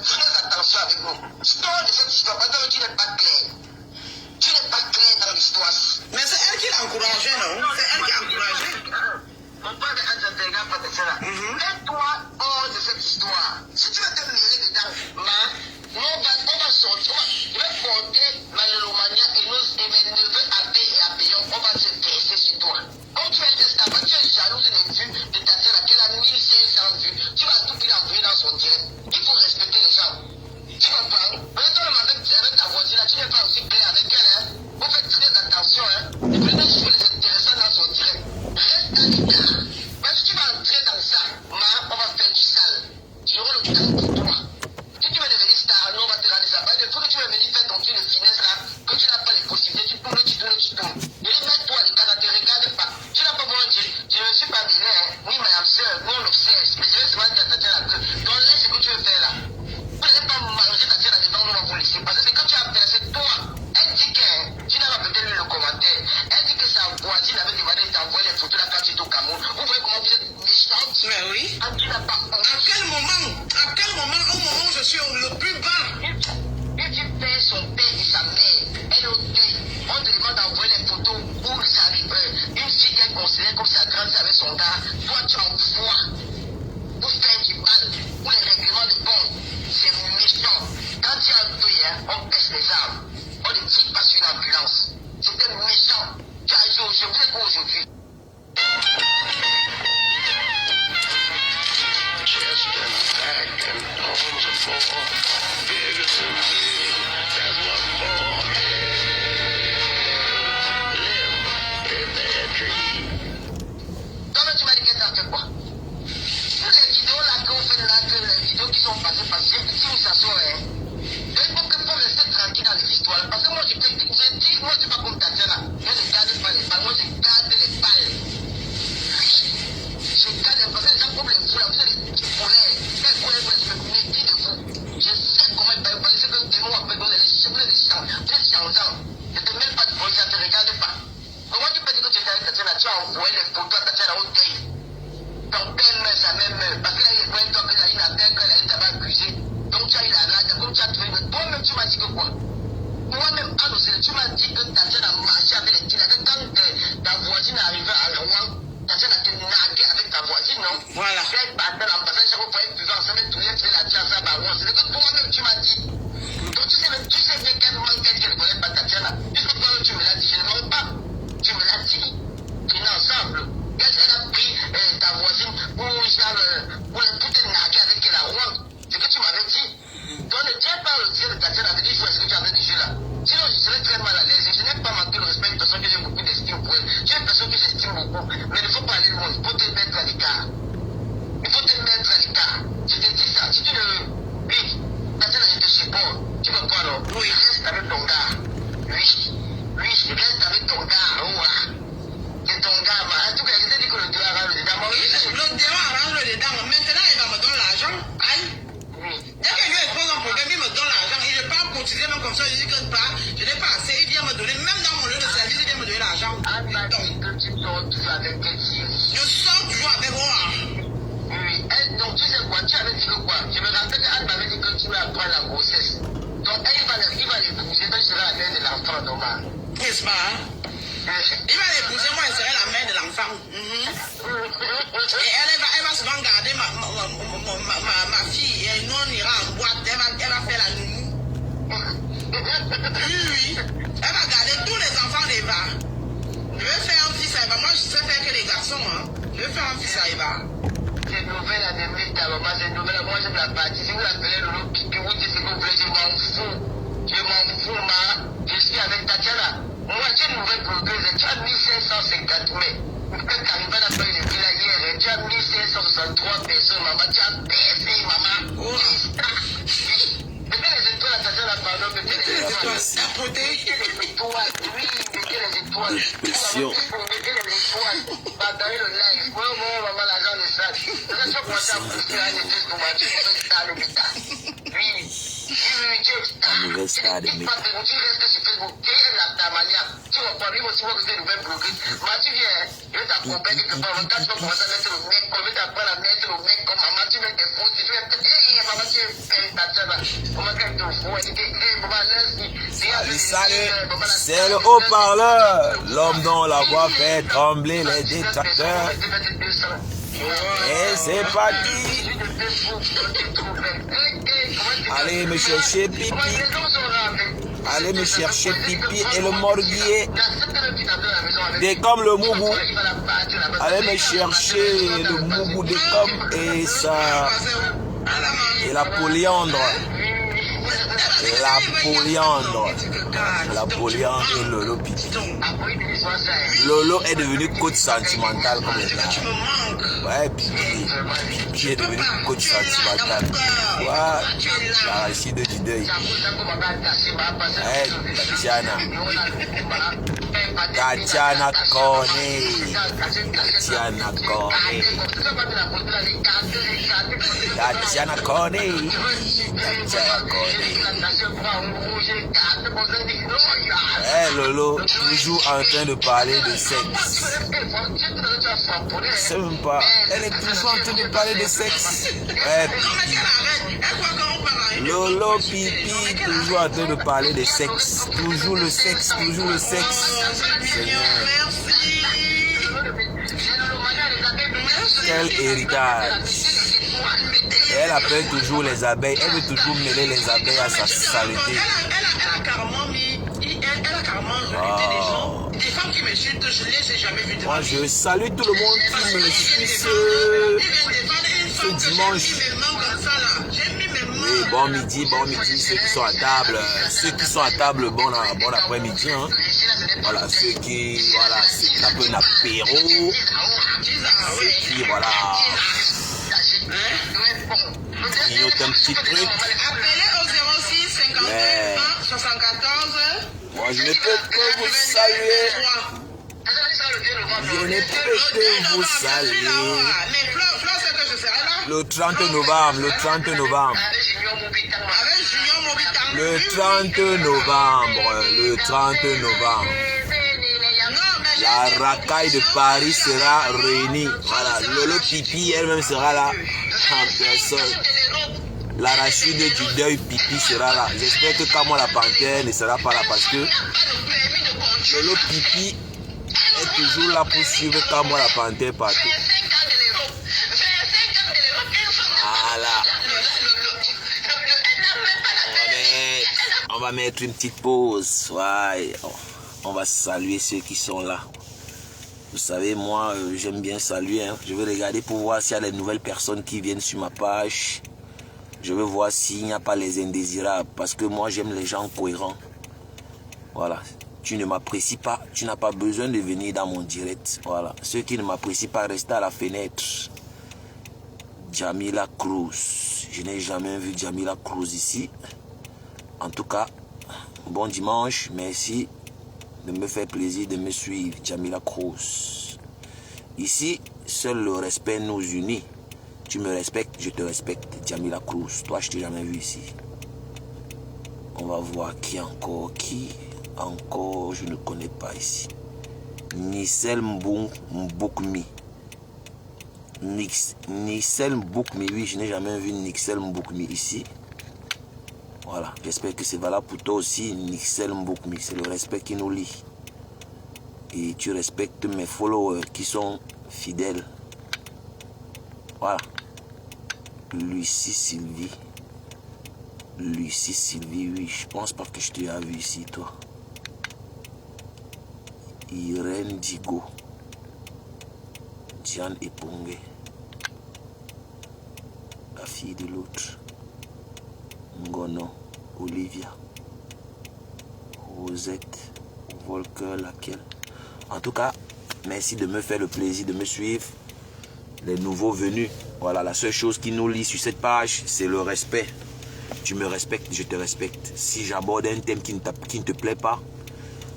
Très attention avec nous. L'histoire de cette histoire, parce que tu n'es pas clair. Tu n'es pas clair dans l'histoire. Mais c'est elle qui l'a encouragé, non? C'est elle qui a encouragé. Mon père de Adjantega, pas de cela. Mets-toi hors de cette histoire. Si tu veux te mêler dedans, on va sortir. Je vais porter ma lélomania et mes neveux à paix et à payant. On va se verser sur toi. Comme tu es esclave, tu es jalouse d'une vue de ta sœur laquelle a 1500 vues. Tu vas tout qu'il a envoyé dans son direct. Il faut respecter les gens. Tu comprends? Peut-être avec ta voisine, tu n'es pas aussi clair avec elle. Hein? Vous faites très attention. Hein? Ne prenez juste les intéressants dans son direct. Reste à l'écart. Même si tu vas entrer dans ça, on va faire du sale. J'aurai le temps pour toi. Si tu veux devenir star, nous on va te rendre ça. Il faut que tu veux venir faire ton truc de finesse là, que tu n'as pas les possibilités. Tu tournes. Et mets-toi les cas, ne te regarde pas. Tu n'as pas besoin de dire, je ne suis pas millionnaire, ni ma sœur, nous on obsesse. Mais je vais souvent dire à ta tête la queue. Donc laisse ce que tu veux faire là. Vous n'allez pas manger ta tête là devant nous, on va vous laisser. Parce que c'est quand tu as intéressé toi. Elle dit que, tu n'as pas peut-être lu le commentaire. Elle dit que sa voisine avait demandé de t'envoyer les photos là quand tu es au Cameroun. Vous voyez comment vous êtes méchante? Mais oui. Tu n'as pas honte. À quel moment, au moment où je suis le plus bas? Et tu perds son père et sa mère. Elle est au deuil. On te demande d'envoyer les photos où ça arrive. Une fille qu'elle considère comme sa grande avec son gars. Toi, tu envoies pour faire du mal. Pour les règlements de compte. C'est méchant. Quand tu as un deuil, on baisse les armes. On ne tire pas sur une ambulance. C'était méchant. Tu as joué aujourd'hui. Vous êtes quoi aujourd'hui? Chest and back and arms are more bigger than me. That's what more. Live their dream. Comment tu m'as dit que tu as fait quoi? Toutes les vidéos là qu'on fait là, les vidéos qui sont passées, si vous s'assoyez, il faut rester tranquille dans les histoires. Parce que moi, je dis, moi, je ne suis pas comme ta tête là. Je ne garde pas les balles, moi, je garde les balles. Oui, je garde parce que les gens comme les fous là, vous êtes des poulets. Quel poulet, vous me méfiez de vous. Je sais comment ils parlent. Parce que le démon après, vous êtes changeants. Je ne te mêle pas de police, ça ne te regarde pas. Comment tu peux dire que tu étais avec ta tête là, tu as envoyé les photos à ta tête là au deuil. Ton père meurt, sa mère meurt. Parce que là, il est toi qu'elle a eu la terre, qu'elle a eu t'avais accusé. Donc tu as eu la rage, comme tu as trouvé. Mais toi-même, tu m'as dit que quoi? Moi-même, tu m'as dit que ta tête a marché avec les tirs. Quand ta voisine est arrivée à Rouen, ta tête a été naguée avec ta voisine, non? Voilà. Elle partait en passant, chaque fois qu'elle vivait ensemble, tout le monde faisait la tire à sa baronne. C'est que toi-même, tu m'as dit. Donc tu sais bien qu'elle manque qu'elle ne connaît pas ta tête là. Puisque toi-même, tu me l'as dit, je ne mens pas. Tu me l'as dit. Tu es ensemble. Elle a pris ta voisine pour te naguer avec elle à Rouen. C'est ce que tu m'avais dit. Donc ne tiens pas le tir de ta tête avec dit, il faut ce que tu avais dit là. Sinon, je serais très mal à l'aise. Je n'ai pas manqué le respect d'une personne que j'ai beaucoup d'estime pour elle. Tu es une personne que j'estime beaucoup. Mais il ne faut pas aller loin. Il faut te mettre à l'écart. Il faut te mettre à l'écart. Je te dis ça. Si tu ne... Oui, ta tête, je te supporte. Tu veux quoi, non? Oui, reste avec ton gars. Oui, reste avec ton gars. Oh, c'est ton gars, en tout cas, je t'ai dit que le dieu arrange le dedans. Le dieu arrange le dedans. Maintenant, il va me donner l'argent. Aïe. Dès que lui pose un problème, il me donne l'argent. Il ne peut pas continuer même comme ça. Je dis que je n'ai pas assez. Il vient me donner, même dans mon lieu de service, il vient me donner l'argent. Que tu sors toujours avec quelle série? Je sors toujours avec moi. Oui, donc tu sais quoi, tu avais dit que quoi? Je me rappelle qu'Anne m'avait dit que tu vas apprendre la grossesse. Donc elle, il va l'épouser, donc je serai la mère de l'enfant, normal. N'est-ce pas? Il va l'épouser, moi, je serai la mère de l'enfant. Et elle va souvent garder ma fille. Et nous, on ira en boîte. Elle va faire la nounou. Oui. Elle va garder tous les enfants d'Eva. Je vais faire un fils à Eva. Moi, je sais faire que les garçons. Hein. Je vais faire un fils à Eva. Cette nouvelle à demain, ta maman, cette nouvelle, moi, j'aime la partie. Si vous l'appelez Lolo, que vous dites ce que vous voulez, je m'en fous. Je m'en fous, je suis avec Tatiana. Moi, j'ai une nouvelle blogueuse. Tu as 1550 mai. Quand Caribana a pris le bilan hier, tu as 1563 personnes, maman. Tu as baissé, maman. Oh. Mettez les étoiles à Tatiana, pardon. Mettez les étoiles. Mettez les étoiles. Oui, mettez les étoiles. Mettez les étoiles. Partagez le live. Moi, maman, l'argent de ça. Tu as commencé à pousser un étage pour moi. Tu peux faire l'hôpital. Oui, tu es star. Tu restes sur Facebook. Tu es la manière. Tu vas quoi, lui aussi, moi, je vais bloquer. Maman, tu viens, je vais t'accompagner quelque part. Quand tu vas commencer à mettre le mec, on va t'apprendre à mettre le mec comme maman, tu mets tes fautes, tu fais, maman, tu fais ta tête là. Maman, quand tu fous, elle dit, maman, laisse-lui. Salut, c'est le haut-parleur, l'homme dont la voix fait trembler les détracteurs. Et c'est parti. Allez me chercher pipi. Allez me chercher pipi et le morguier. Des comme le mougou. Allez me chercher le mougou des comme et ça. Et la polyandre. La polyandre et Lolo pipi. Lolo est devenu coach sentimental comme les gars. Ouais, Pipi est devenu coach sentimental. Ouais, Rachid du deuil. Ouais, Tatiana Cornet. Eh Lolo, toujours en train de parler de sexe. C'est même pas. Elle est toujours en train de parler de sexe. Ouais, Lolo Pipi, toujours en train de parler de sexe. Toujours le sexe, toujours le sexe. Quel héritage. Et elle appelle toujours les abeilles. Elle veut toujours mêler les abeilles à sa saleté. Des femmes qui me chutent, je ne les ai jamais vues. Moi, je salue tout le monde qui me suit ce dimanche. Oui, bon midi, ceux qui sont à table. Ceux qui sont à table, bon après-midi. Hein. Voilà, ceux qui tapent un apéro. Ceux qui, voilà, grignotent un petit truc. Appelez au 06 52 74. Moi, je ne peux que vous saluer. Je ne peux que vous saluer. Le 30 novembre, le 30 novembre. Le 30 novembre, le 30 novembre. La racaille de Paris sera réunie. Voilà, Lolo Pipi elle-même sera là en personne. L'arachide du deuil Pipi sera là. J'espère que Kamo la panthère ne sera pas là parce que Lolo Pipi est toujours là pour suivre Kamo la panthère partout. Voilà. On va mettre une petite pause. Ouais. On va saluer ceux qui sont là. Vous savez, moi, j'aime bien saluer. Hein. Je vais regarder pour voir s'il y a des nouvelles personnes qui viennent sur ma page. Je veux voir s'il n'y a pas les indésirables. Parce que moi, j'aime les gens cohérents. Voilà. Tu ne m'apprécies pas. Tu n'as pas besoin de venir dans mon direct. Voilà. Ceux qui ne m'apprécient pas, restez à la fenêtre. Jamila Cruz. Je n'ai jamais vu Jamila Cruz ici. En tout cas, bon dimanche. Merci de me faire plaisir de me suivre. Jamila Cruz. Ici, seul le respect nous unit. Tu me respectes, je te respecte. Jamila Cruz. Toi, je t'ai jamais vu ici. On va voir qui encore. Qui encore, je ne connais pas ici. Nicel Mboukmi. Nicel Mboukmi. Oui, je n'ai jamais vu Nicel Mboukmi ici. Voilà, j'espère que c'est valable pour toi aussi, Nicel Mboukmi. C'est le respect qui nous lie. Et tu respectes mes followers qui sont fidèles. Voilà. Lucie Sylvie. Lucie Sylvie, oui, je pense pas que je t'ai vu ici, toi. Irène Digo. Diane Epongue. La fille de l'autre. Ngono. Olivia. Rosette. Volker, laquelle. En tout cas, merci de me faire le plaisir de me suivre. Les nouveaux venus. Voilà, la seule chose qui nous lie sur cette page, c'est le respect. Tu me respectes, je te respecte. Si j'aborde un thème qui ne te plaît pas,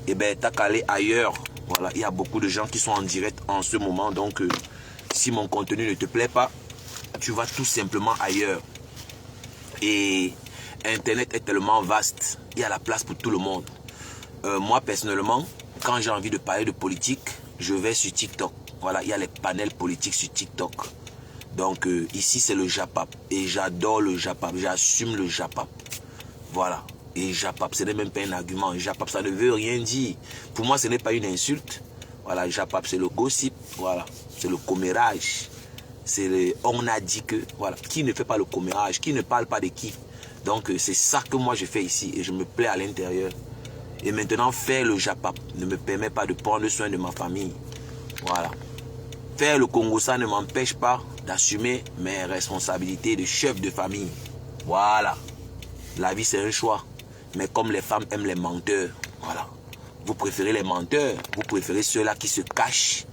eh bien, t'as qu'à aller ailleurs. Voilà, il y a beaucoup de gens qui sont en direct en ce moment. Donc, si mon contenu ne te plaît pas, tu vas tout simplement ailleurs. Et Internet est tellement vaste. Il y a la place pour tout le monde. Moi, personnellement, quand j'ai envie de parler de politique, je vais sur TikTok. Voilà, il y a les panels politiques sur TikTok. Donc ici c'est le Japap. Et j'adore le Japap. J'assume le Japap. Voilà. Et Japap, ce n'est même pas un argument. Japap, ça ne veut rien dire. Pour moi, ce n'est pas une insulte. Voilà, Japap, c'est le gossip. Voilà, c'est le commérage. C'est le... On a dit que... Voilà, qui ne fait pas le commérage? Qui ne parle pas de qui? Donc c'est ça que moi je fais ici. Et je me plais à l'intérieur. Et maintenant, faire le Japap ne me permet pas de prendre soin de ma famille. Voilà. Faire le Congo, ça ne m'empêche pas d'assumer mes responsabilités de chef de famille. Voilà. La vie, c'est un choix. Mais comme les femmes aiment les menteurs, voilà. Vous préférez les menteurs. Vous préférez ceux-là qui se cachent.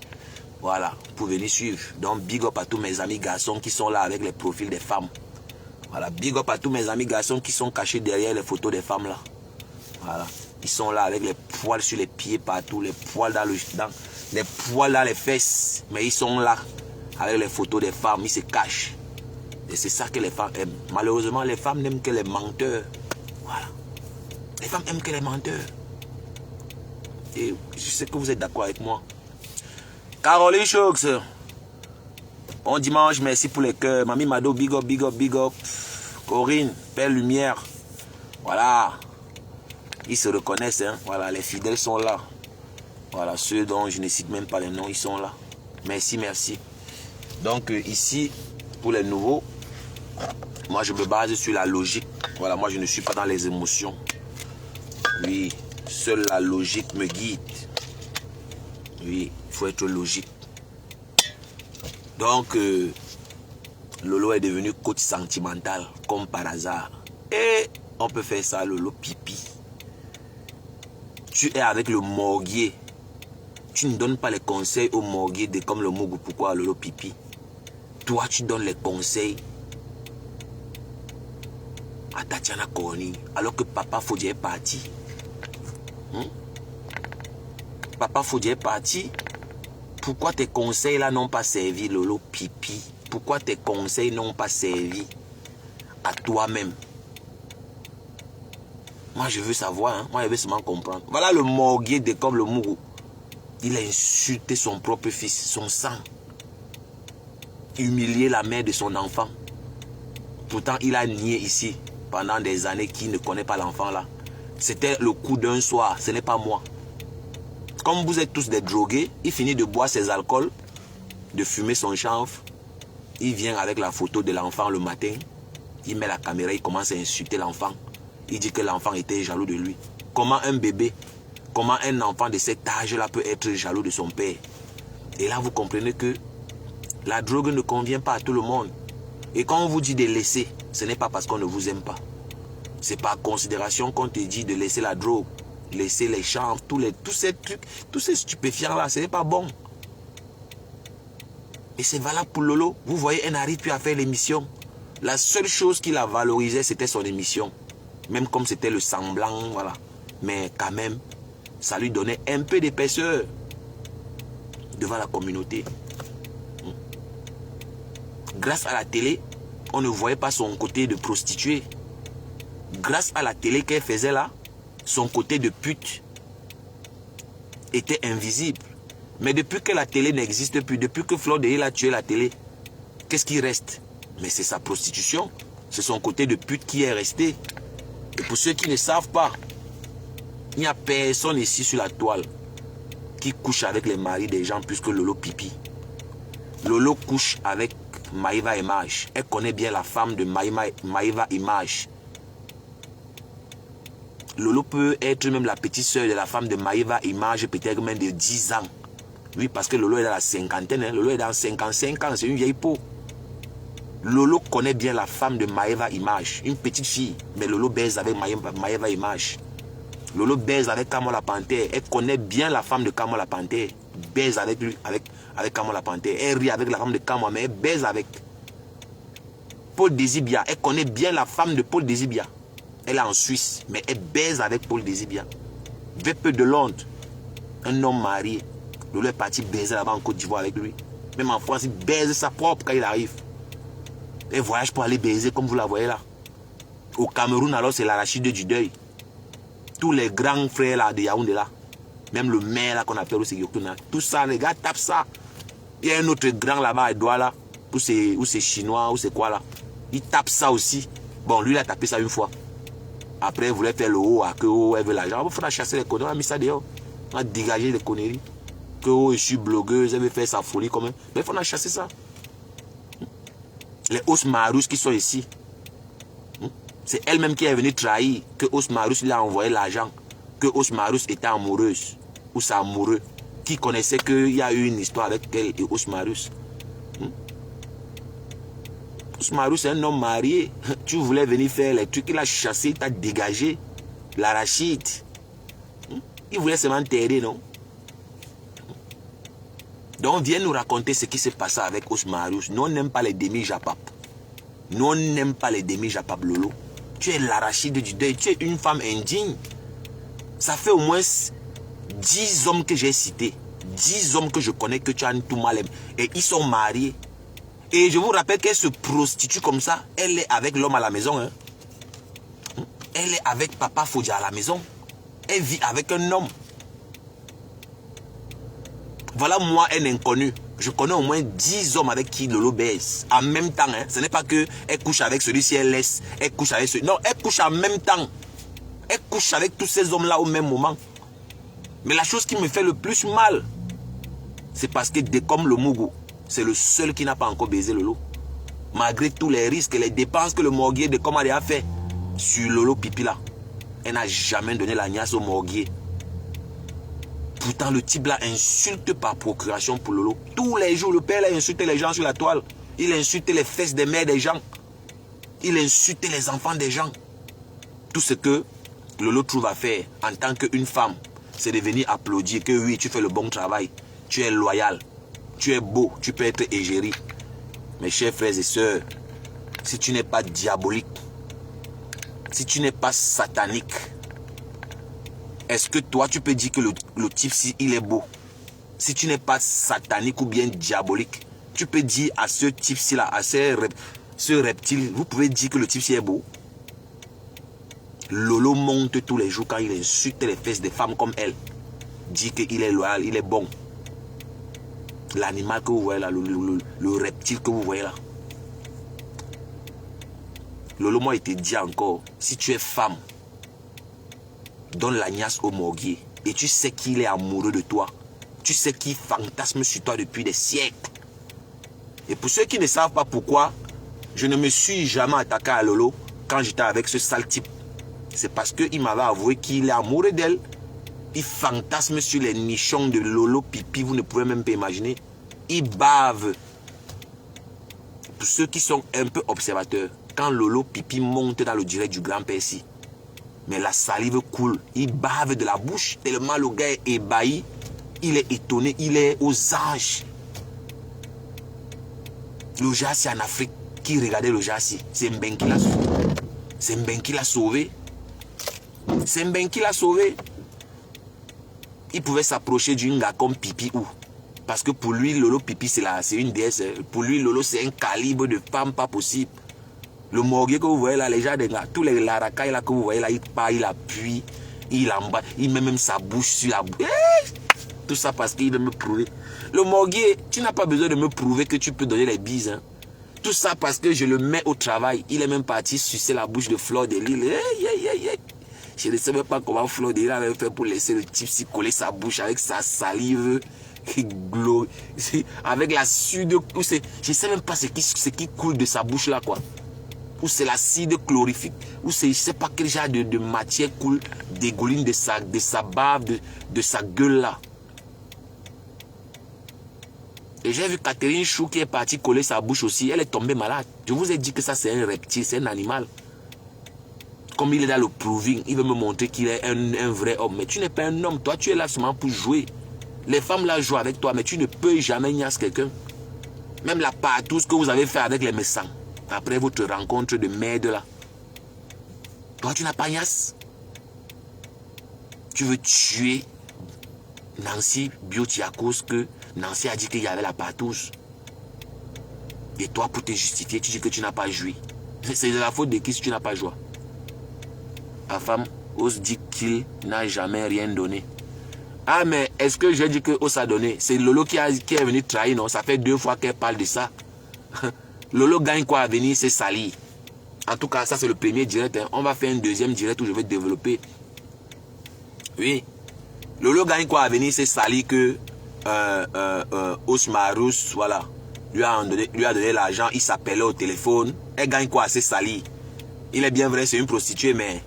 Voilà. Pour venir suivre. Donc, big up à tous mes amis garçons qui sont là avec les profils des femmes. Voilà. Big up à tous mes amis garçons qui sont cachés derrière les photos des femmes là. Voilà. Ils sont là avec les poils sur les pieds partout. Les poils dans les poils dans les fesses. Mais ils sont là avec les photos des femmes. Ils se cachent. Et c'est ça que les femmes aiment. Malheureusement, les femmes n'aiment que les menteurs. Voilà. Les femmes aiment que les menteurs. Et je sais que vous êtes d'accord avec moi. Caroline Chox. Bon dimanche, merci pour les cœurs. Mamie Mado, big up, big up, big up. Corinne, Père Lumière. Voilà. Ils se reconnaissent, hein. Voilà, les fidèles sont là. Voilà, ceux dont je ne cite même pas les noms, ils sont là. Merci, merci. Donc ici, pour les nouveaux, moi je me base sur la logique. Voilà, moi je ne suis pas dans les émotions. Oui, seule la logique me guide. Oui, il faut être logique. Donc, Lolo est devenu coach sentimental, comme par hasard. Et on peut faire ça, Lolo pipi. Tu es avec le morguier. Tu ne donnes pas les conseils au morguier de comme le Mougou. Pourquoi Lolo pipi? Toi, tu donnes les conseils à Tatiana Corny, alors que Papa Fodje est parti. Papa Fodje est parti. Pourquoi tes conseils là n'ont pas servi, Lolo pipi? Pourquoi tes conseils n'ont pas servi à toi-même? Moi, je veux savoir. Hein? Moi, je veux seulement comprendre. Voilà le morguier de comme le Mougou. Il a insulté son propre fils, son sang. Humilié la mère de son enfant. Pourtant, il a nié ici pendant des années qu'il ne connaît pas l'enfant là. C'était le coup d'un soir, ce n'est pas moi. Comme vous êtes tous des drogués, il finit de boire ses alcools, de fumer son chanvre. Il vient avec la photo de l'enfant le matin. Il met la caméra, il commence à insulter l'enfant. Il dit que l'enfant était jaloux de lui. Comment un bébé, comment un enfant de cet âge-là peut être jaloux de son père? Et là, vous comprenez que la drogue ne convient pas à tout le monde. Et quand on vous dit de laisser, ce n'est pas parce qu'on ne vous aime pas. C'est par considération qu'on te dit de laisser la drogue, laisser les chanvres, tous ces trucs, tous ces stupéfiants-là, ce n'est pas bon. Et c'est valable pour Lolo. Vous voyez, elle n'arrive plus à faire l'émission. La seule chose qui la valorisait, c'était son émission. Même comme c'était le semblant, voilà. Mais quand même, ça lui donnait un peu d'épaisseur devant la communauté. Grâce à la télé, on ne voyait pas son côté de prostituée. Grâce à la télé qu'elle faisait là, son côté de pute était invisible. Mais depuis que la télé n'existe plus, depuis que Flor de Lys a tué la télé, qu'est-ce qui reste? Mais c'est sa prostitution. C'est son côté de pute qui est resté. Et pour ceux qui ne savent pas, il n'y a personne ici sur la toile qui couche avec les maris des gens plus que Lolo pipi. Lolo couche avec Maïva Image. Elle connaît bien la femme de Maïva Image. Lolo peut être même la petite soeur de la femme de Maïva Image, peut-être même de 10 ans. Oui, parce que Lolo est dans la cinquantaine. Hein. Lolo est dans 55 ans, c'est une vieille peau. Lolo connaît bien la femme de Maïva Image, une petite fille. Mais Lolo baise avec Maïva Image. Lolo baise avec Kamo la Panthère. Elle connaît bien la femme de Kamo la Panthère. Baise avec lui, avec Kamo la Panthère. Elle rit avec la femme de Kamo, mais elle baise avec Paul Désibia. Elle connaît bien la femme de Paul Désibia. Elle est en Suisse, mais elle baise avec Paul Désibia. Peu de Londres, un homme marié. Lolo est parti baiser là-bas en Côte d'Ivoire avec lui. Même en France, il baise sa propre quand il arrive. Elle voyage pour aller baiser comme vous la voyez là. Au Cameroun, alors, c'est l'arachide du deuil. Tous les grands frères là de Yaoundé là. Même le maire là qu'on appelle au sécurité, tout ça, les gars tapent ça. Il y a un autre grand là-bas à Douala, ou c'est chinois, ou c'est quoi là. Il tape ça aussi. Bon, lui il a tapé ça une fois. Après, il voulait faire le haut, à que oh, elle veut l'argent. Il faut chasser les conneries, on a mis ça dehors. On a dégagé les conneries. Que oh, je suis blogueuse, elle veut faire sa folie quand même. Mais il faut chasser ça. Les Osmarus qui sont ici. C'est elle-même qui est venue trahir que Osmarus lui a envoyé l'argent. Que Osmarus était amoureuse. Ou c'est amoureux. Qui connaissait qu'il y a eu une histoire avec elle et Osmarus. Osmarus est un homme marié. Tu voulais venir faire les trucs. Il a chassé, il t'a dégagé. L'arachide. Il voulait seulement t'aider, non? Donc viens nous raconter ce qui s'est passé avec Osmarus. Nous on n'aime pas les demi-japap. Nous on n'aime pas les demi-japap, Lolo. Tu es l'arachide du deuil. Tu es une femme indigne. Ça fait au moins 10 hommes que j'ai cités. 10 hommes que je connais que tu as tout mal. Et ils sont mariés. Et je vous rappelle qu'elle se prostitue comme ça. Elle est avec l'homme à la maison. Hein. Elle est avec Papa Fodja à la maison. Elle vit avec un homme. Voilà moi un inconnu. Je connais au moins 10 hommes avec qui Lolo baise. En même temps. Hein. Ce n'est pas qu'elle couche avec celui-ci, elle laisse. Elle couche avec celui. Non, elle couche en même temps. Elle couche avec tous ces hommes-là au même moment. Mais la chose qui me fait le plus mal, c'est parce que Décom le Mougou, c'est le seul qui n'a pas encore baisé Lolo. Malgré tous les risques et les dépenses que le morguier Décom a déjà fait sur Lolo Pipi là. Elle n'a jamais donné la niasse au morguier. Pourtant, le type là insulte par procuration pour Lolo. Tous les jours, le père là insulte les gens sur la toile. Il insulte les fesses des mères des gens. Il insulte les enfants des gens. Tout ce que Lolo trouve à faire en tant qu'une femme, c'est de venir applaudir que oui, tu fais le bon travail. Tu es loyal. Tu es beau. Tu peux être égérie. Mes chers frères et sœurs, si tu n'es pas diabolique, si tu n'es pas satanique, est-ce que toi, tu peux dire que le type, si il est beau? Si tu n'es pas satanique ou bien diabolique, tu peux dire à ce type-ci là, à ce reptile, vous pouvez dire que le type-ci est beau? Lolo monte tous les jours quand il insulte les fesses des femmes comme elle. Dit qu'il est loyal, il est bon. L'animal que vous voyez là, le reptile que vous voyez là. Lolo, moi, il te dit encore, si tu es femme, donne la niasse au morguier. Et tu sais qu'il est amoureux de toi. Tu sais qu'il fantasme sur toi depuis des siècles. Et pour ceux qui ne savent pas pourquoi, je ne me suis jamais attaqué à Lolo quand j'étais avec ce sale type. C'est parce qu'il m'avait avoué qu'il est amoureux d'elle. Il fantasme sur les nichons de Lolo Pipi, vous ne pouvez même pas imaginer. Il bave. Pour ceux qui sont un peu observateurs, quand Lolo Pipi monte dans le direct du grand Percy, mais la salive coule, il bave de la bouche, tellement le gars est ébahi, il est étonné, il est aux anges. Le Jassi en Afrique, qui regardait le Jassi, c'est Mben qui l'a sauvé. C'est Mben qui l'a sauvé. C'est Mben qui l'a sauvé. Il pouvait s'approcher d'une gars comme Pipi ou. Parce que pour lui, Lolo Pipi, c'est une déesse. Pour lui, Lolo, c'est un calibre de femme pas possible. Le morguier que vous voyez là, les gens des gars, tous les laracailles là que vous voyez là, il part, il appuie, il emballe, il met même sa bouche sur la bouche. Tout ça parce qu'il veut me prouver. Le morguier, tu n'as pas besoin de me prouver que tu peux donner les bises. Hein. Tout ça parce que je le mets au travail. Il est même parti sucer la bouche de Fleur de Lille. Je ne sais même pas comment Fleur de Lille avait fait pour laisser le type s'y coller sa bouche avec sa salive. Avec la sude. Je ne sais même pas ce qui coule de sa bouche là quoi. Ou c'est l'acide chlorifique. Ou c'est je ne sais pas quel genre de matière coule dégouline de sa bave, de sa gueule là. Et j'ai vu Catherine Chou qui est partie coller sa bouche aussi. Elle est tombée malade. Je vous ai dit que ça c'est un reptile, c'est un animal. Comme il est dans le proving, il veut me montrer qu'il est un vrai homme. Mais tu n'es pas un homme. Toi, tu es là seulement pour jouer. Les femmes là jouent avec toi, mais tu ne peux jamais niasse quelqu'un. Même la partouze que vous avez fait avec les médecins. Après votre rencontre de merde là. Toi, tu n'as pas niasse. Tu veux tuer Nancy Beauty à cause que Nancy a dit qu'il y avait la partouze. Et toi, pour te justifier, tu dis que tu n'as pas joui. C'est de la faute de qui si tu n'as pas joie. Ta femme ose dire qu'il n'a jamais rien donné. Ah, mais est-ce que j'ai dit que Os a donné? C'est Lolo qui est venu trahir, non? Ça fait 2 fois qu'elle parle de ça. Lolo gagne quoi à venir? C'est sali. En tout cas, ça c'est le premier direct. Hein. On va faire un deuxième direct où je vais développer. Oui. Lolo gagne quoi à venir? C'est sali que Osmarus, voilà, lui a donné l'argent. Il s'appelait au téléphone. Elle gagne quoi? C'est sali. Il est bien vrai, c'est une prostituée, mais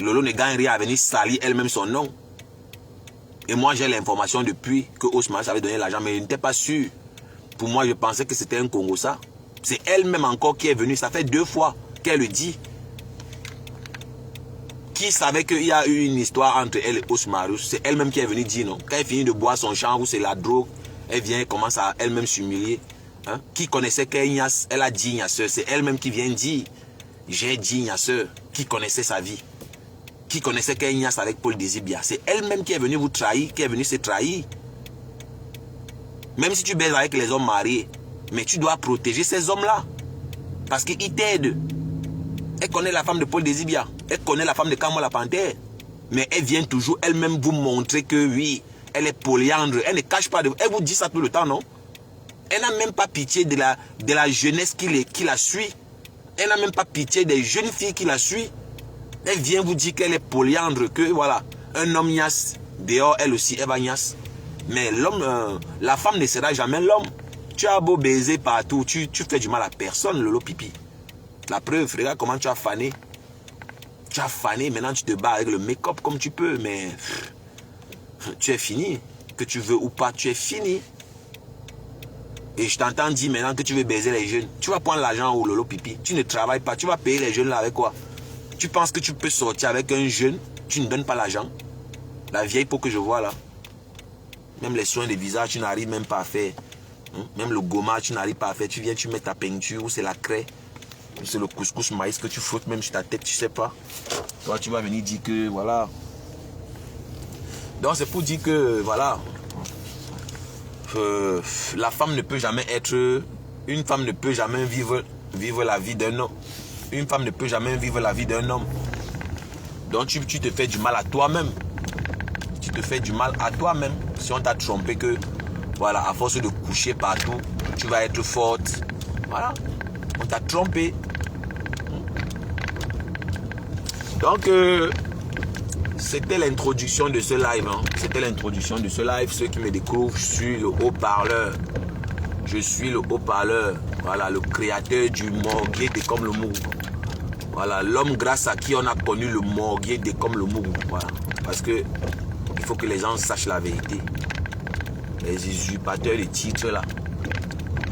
Lolo ne gagne rien à venir salir elle-même son nom. Et moi, j'ai l'information depuis que Osmarus avait donné l'argent, mais je n'étais pas sûr. Pour moi, je pensais que c'était un Congo, ça. C'est elle-même encore qui est venue. Ça fait 2 fois qu'elle le dit. Qui savait qu'il y a eu une histoire entre elle et Osmarus? C'est elle-même qui est venue dire, non? Quand elle finit de boire son champ, où c'est la drogue, elle vient et commence à elle-même s'humilier. Hein? Qui connaissait qu'Ignace, elle a dit Ignace. C'est elle-même qui vient dire, j'ai dit Ignace. Qui connaissait sa vie? Qui connaissait qu'Ignace avec Paul Désibia? C'est elle-même qui est venue vous trahir, qui est venue se trahir. Même si tu baises avec les hommes mariés, mais tu dois protéger ces hommes-là. Parce qu'ils t'aident. Elle connaît la femme de Paul Désibia. Elle connaît la femme de Camo la Panthère. Mais elle vient toujours elle-même vous montrer que oui, elle est polyandre. Elle ne cache pas de vous. Elle vous dit ça tout le temps, non? Elle n'a même pas pitié de la jeunesse qui la suit. Elle n'a même pas pitié des jeunes filles qui la suivent. Elle vient vous dire qu'elle est polyandre, que voilà, un homme niasse. Dehors, elle aussi, elle va niasse. Mais l'homme, la femme ne sera jamais l'homme. Tu as beau baiser partout, tu fais du mal à personne, Lolo Pipi. La preuve, regarde comment tu as fané. Tu as fané, maintenant tu te bats avec le make-up comme tu peux, mais tu es fini. Que tu veux ou pas, tu es fini. Et je t'entends dire maintenant que tu veux baiser les jeunes. Tu vas prendre l'argent au Lolo Pipi. Tu ne travailles pas, tu vas payer les jeunes là avec quoi? Tu penses que tu peux sortir avec un jeune, tu ne donnes pas l'argent. La vieille peau que je vois là. Même les soins de visage, tu n'arrives même pas à faire. Même le gommage, tu n'arrives pas à faire. Tu viens, tu mets ta peinture, ou c'est la craie, ou c'est le couscous maïs que tu frottes même sur ta tête, tu sais pas. Toi, tu vas venir dire que, voilà. Donc, c'est pour dire que, voilà. La femme ne peut jamais être... Une femme ne peut jamais vivre la vie d'un homme. Une femme ne peut jamais vivre la vie d'un homme. Donc, tu te fais du mal à toi-même. Tu te fais du mal à toi-même. Si on t'a trompé que, voilà, à force de coucher partout, tu vas être forte. Voilà. On t'a trompé. Donc, c'était l'introduction de ce live. Hein. C'était l'introduction de ce live. Ceux qui me découvrent, je suis le haut-parleur. Je suis le haut-parleur. Voilà, le créateur du morguier de Comme le Mourou. Voilà, l'homme grâce à qui on a connu le morguier de Comme le Mourou. Voilà. Parce que il faut que les gens sachent la vérité. Les usurpateurs de titres là.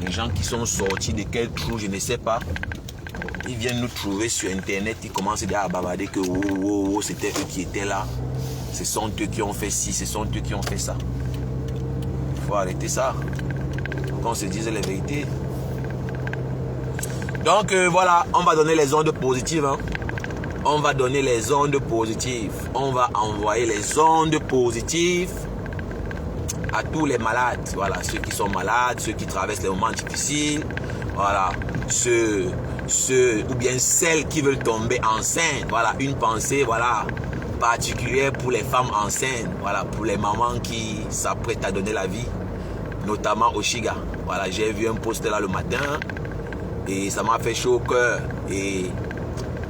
Les gens qui sont sortis de quel trou, je ne sais pas. Ils viennent nous trouver sur internet. Ils commencent à bavarder que c'était eux qui étaient là. Ce sont eux qui ont fait ci, ce sont eux qui ont fait ça. Il faut arrêter ça. Qu'on se dise la vérité. Donc voilà, on va donner les ondes positives. Hein. On va donner les ondes positives. On va envoyer les ondes positives à tous les malades. Voilà, ceux qui sont malades, ceux qui traversent les moments difficiles. Voilà, ceux ou bien celles qui veulent tomber enceintes. Voilà, une pensée, voilà, particulière pour les femmes enceintes. Voilà, pour les mamans qui s'apprêtent à donner la vie, notamment au Chiga. Voilà, j'ai vu un post là le matin et ça m'a fait chaud au cœur. Et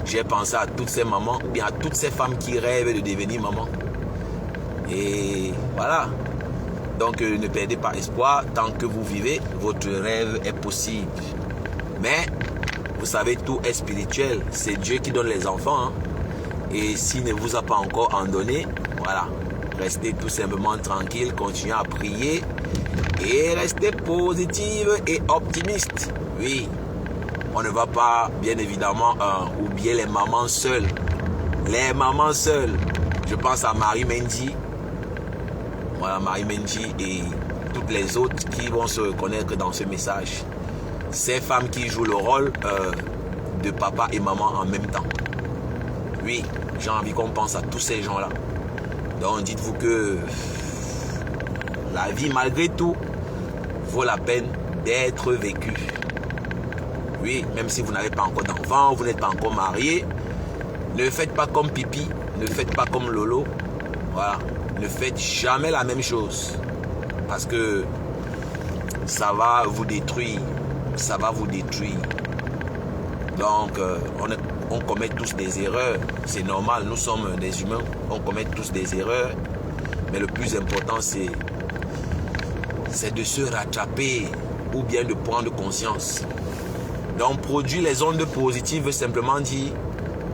j'ai pensé à toutes ces mamans, ou bien à toutes ces femmes qui rêvent de devenir maman. Et voilà. Donc ne perdez pas espoir. Tant que vous vivez, votre rêve est possible. Mais vous savez, tout est spirituel. C'est Dieu qui donne les enfants. Hein. Et s'il ne vous a pas encore en donné, voilà. Restez tout simplement tranquille, continuez à prier. Et restez positive et optimiste. Oui. On ne va pas, bien évidemment, oublier les mamans seules. Les mamans seules. Je pense à Marie Mendy. Voilà, Marie Mendy et toutes les autres qui vont se reconnaître dans ce message. Ces femmes qui jouent le rôle de papa et maman en même temps. Oui, j'ai envie qu'on pense à tous ces gens-là. Donc dites-vous que la vie, malgré tout, vaut la peine d'être vécue. Oui, même si vous n'avez pas encore d'enfant, vous n'êtes pas encore marié, ne faites pas comme Pipi, ne faites pas comme Lolo. Voilà. ne faites jamais la même chose. Parce que ça va vous détruire. Ça va vous détruire. Donc, on commet tous des erreurs. C'est normal, nous sommes des humains. On commet tous des erreurs. Mais le plus important, c'est de se rattraper ou bien de prendre conscience. Donc, produire les ondes positives veut simplement dire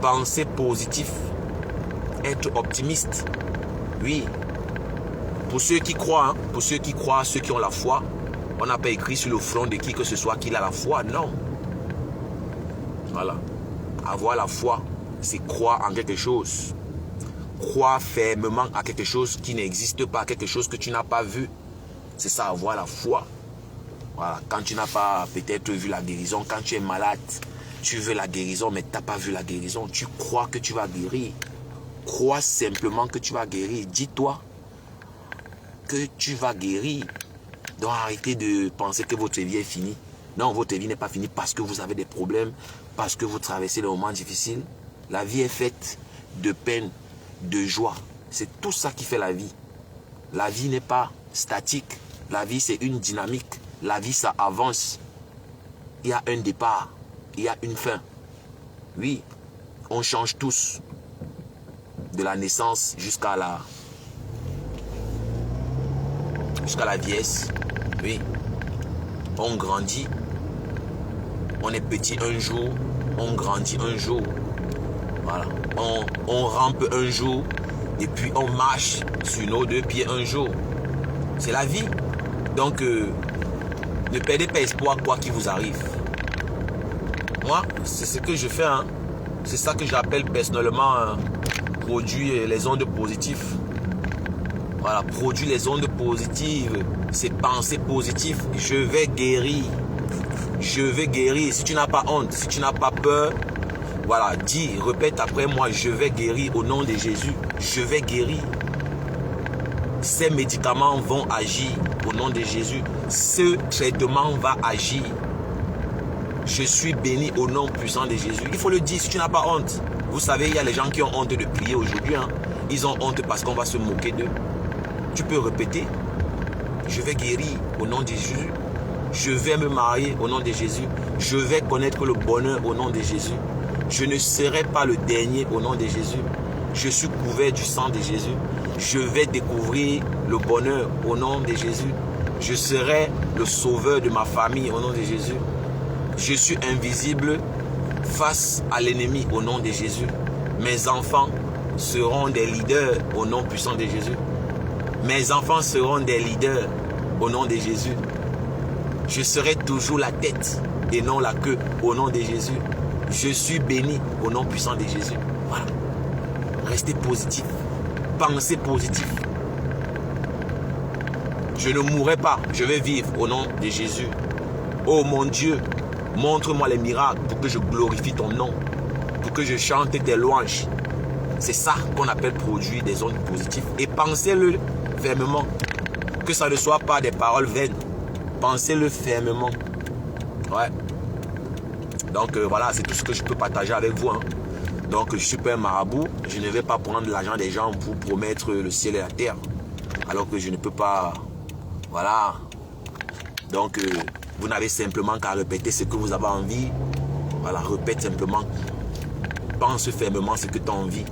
penser positif, être optimiste. Oui. Pour ceux qui croient, ceux qui ont la foi, on n'a pas écrit sur le front de qui que ce soit qu'il a la foi, non. Voilà. Avoir la foi, c'est croire en quelque chose. Croire fermement à quelque chose qui n'existe pas, quelque chose que tu n'as pas vu. C'est ça, avoir la foi. Voilà. Quand tu n'as pas peut-être vu la guérison, quand tu es malade, tu veux la guérison, mais tu n'as pas vu la guérison. Tu crois que tu vas guérir. Crois simplement que tu vas guérir. Dis-toi que tu vas guérir. Donc arrêtez de penser que votre vie est finie. Non, votre vie n'est pas finie parce que vous avez des problèmes, parce que vous traversez des moments difficiles. La vie est faite de peine, de joie. C'est tout ça qui fait la vie. La vie n'est pas statique. La vie, c'est une dynamique. La vie, ça avance. Il y a un départ. Il y a une fin. Oui, on change tous. De la naissance jusqu'à la vieillesse. Oui. On grandit. On est petit un jour. On grandit un jour. Voilà. On rampe un jour. Et puis on marche sur nos deux pieds un jour. C'est la vie. Donc, ne perdez pas espoir quoi qu'il vous arrive. Moi, c'est ce que je fais. Hein. C'est ça que j'appelle personnellement produire les ondes positives. Voilà, produire les ondes positives. C'est penser positif. Je vais guérir. Je vais guérir. Si tu n'as pas honte, si tu n'as pas peur, voilà, dis, répète après moi, je vais guérir au nom de Jésus. Je vais guérir. Ces médicaments vont agir au nom de Jésus. Ce traitement va agir. Je suis béni au nom puissant de Jésus. Il faut le dire si tu n'as pas honte. Vous savez, il y a les gens qui ont honte de prier aujourd'hui. Hein. Ils ont honte parce qu'on va se moquer d'eux. Tu peux répéter. Je vais guérir au nom de Jésus. Je vais me marier au nom de Jésus. Je vais connaître le bonheur au nom de Jésus. Je ne serai pas le dernier au nom de Jésus. Je suis couvert du sang de Jésus. Je vais découvrir le bonheur au nom de Jésus. Je serai le sauveur de ma famille au nom de Jésus. Je suis invisible face à l'ennemi au nom de Jésus. Mes enfants seront des leaders au nom puissant de Jésus. Mes enfants seront des leaders au nom de Jésus. Je serai toujours la tête et non la queue au nom de Jésus. Je suis béni au nom puissant de Jésus. Voilà. Restez positif. Pensez positif. Je ne mourrai pas. Je vais vivre au nom de Jésus. Oh mon Dieu, montre-moi les miracles pour que je glorifie ton nom. Pour que je chante tes louanges. C'est ça qu'on appelle produire des ondes positives. Et pensez-le fermement. Que ça ne soit pas des paroles vaines. Pensez-le fermement. Ouais. Donc voilà, c'est tout ce que je peux partager avec vous. Hein. Donc je suis pas un marabout. Je ne vais pas prendre l'argent des gens pour promettre le ciel et la terre. Alors que je ne peux pas... Voilà. Donc vous n'avez simplement qu'à répéter ce que vous avez envie. Voilà, répète simplement. Pense fermement ce que tu as envie.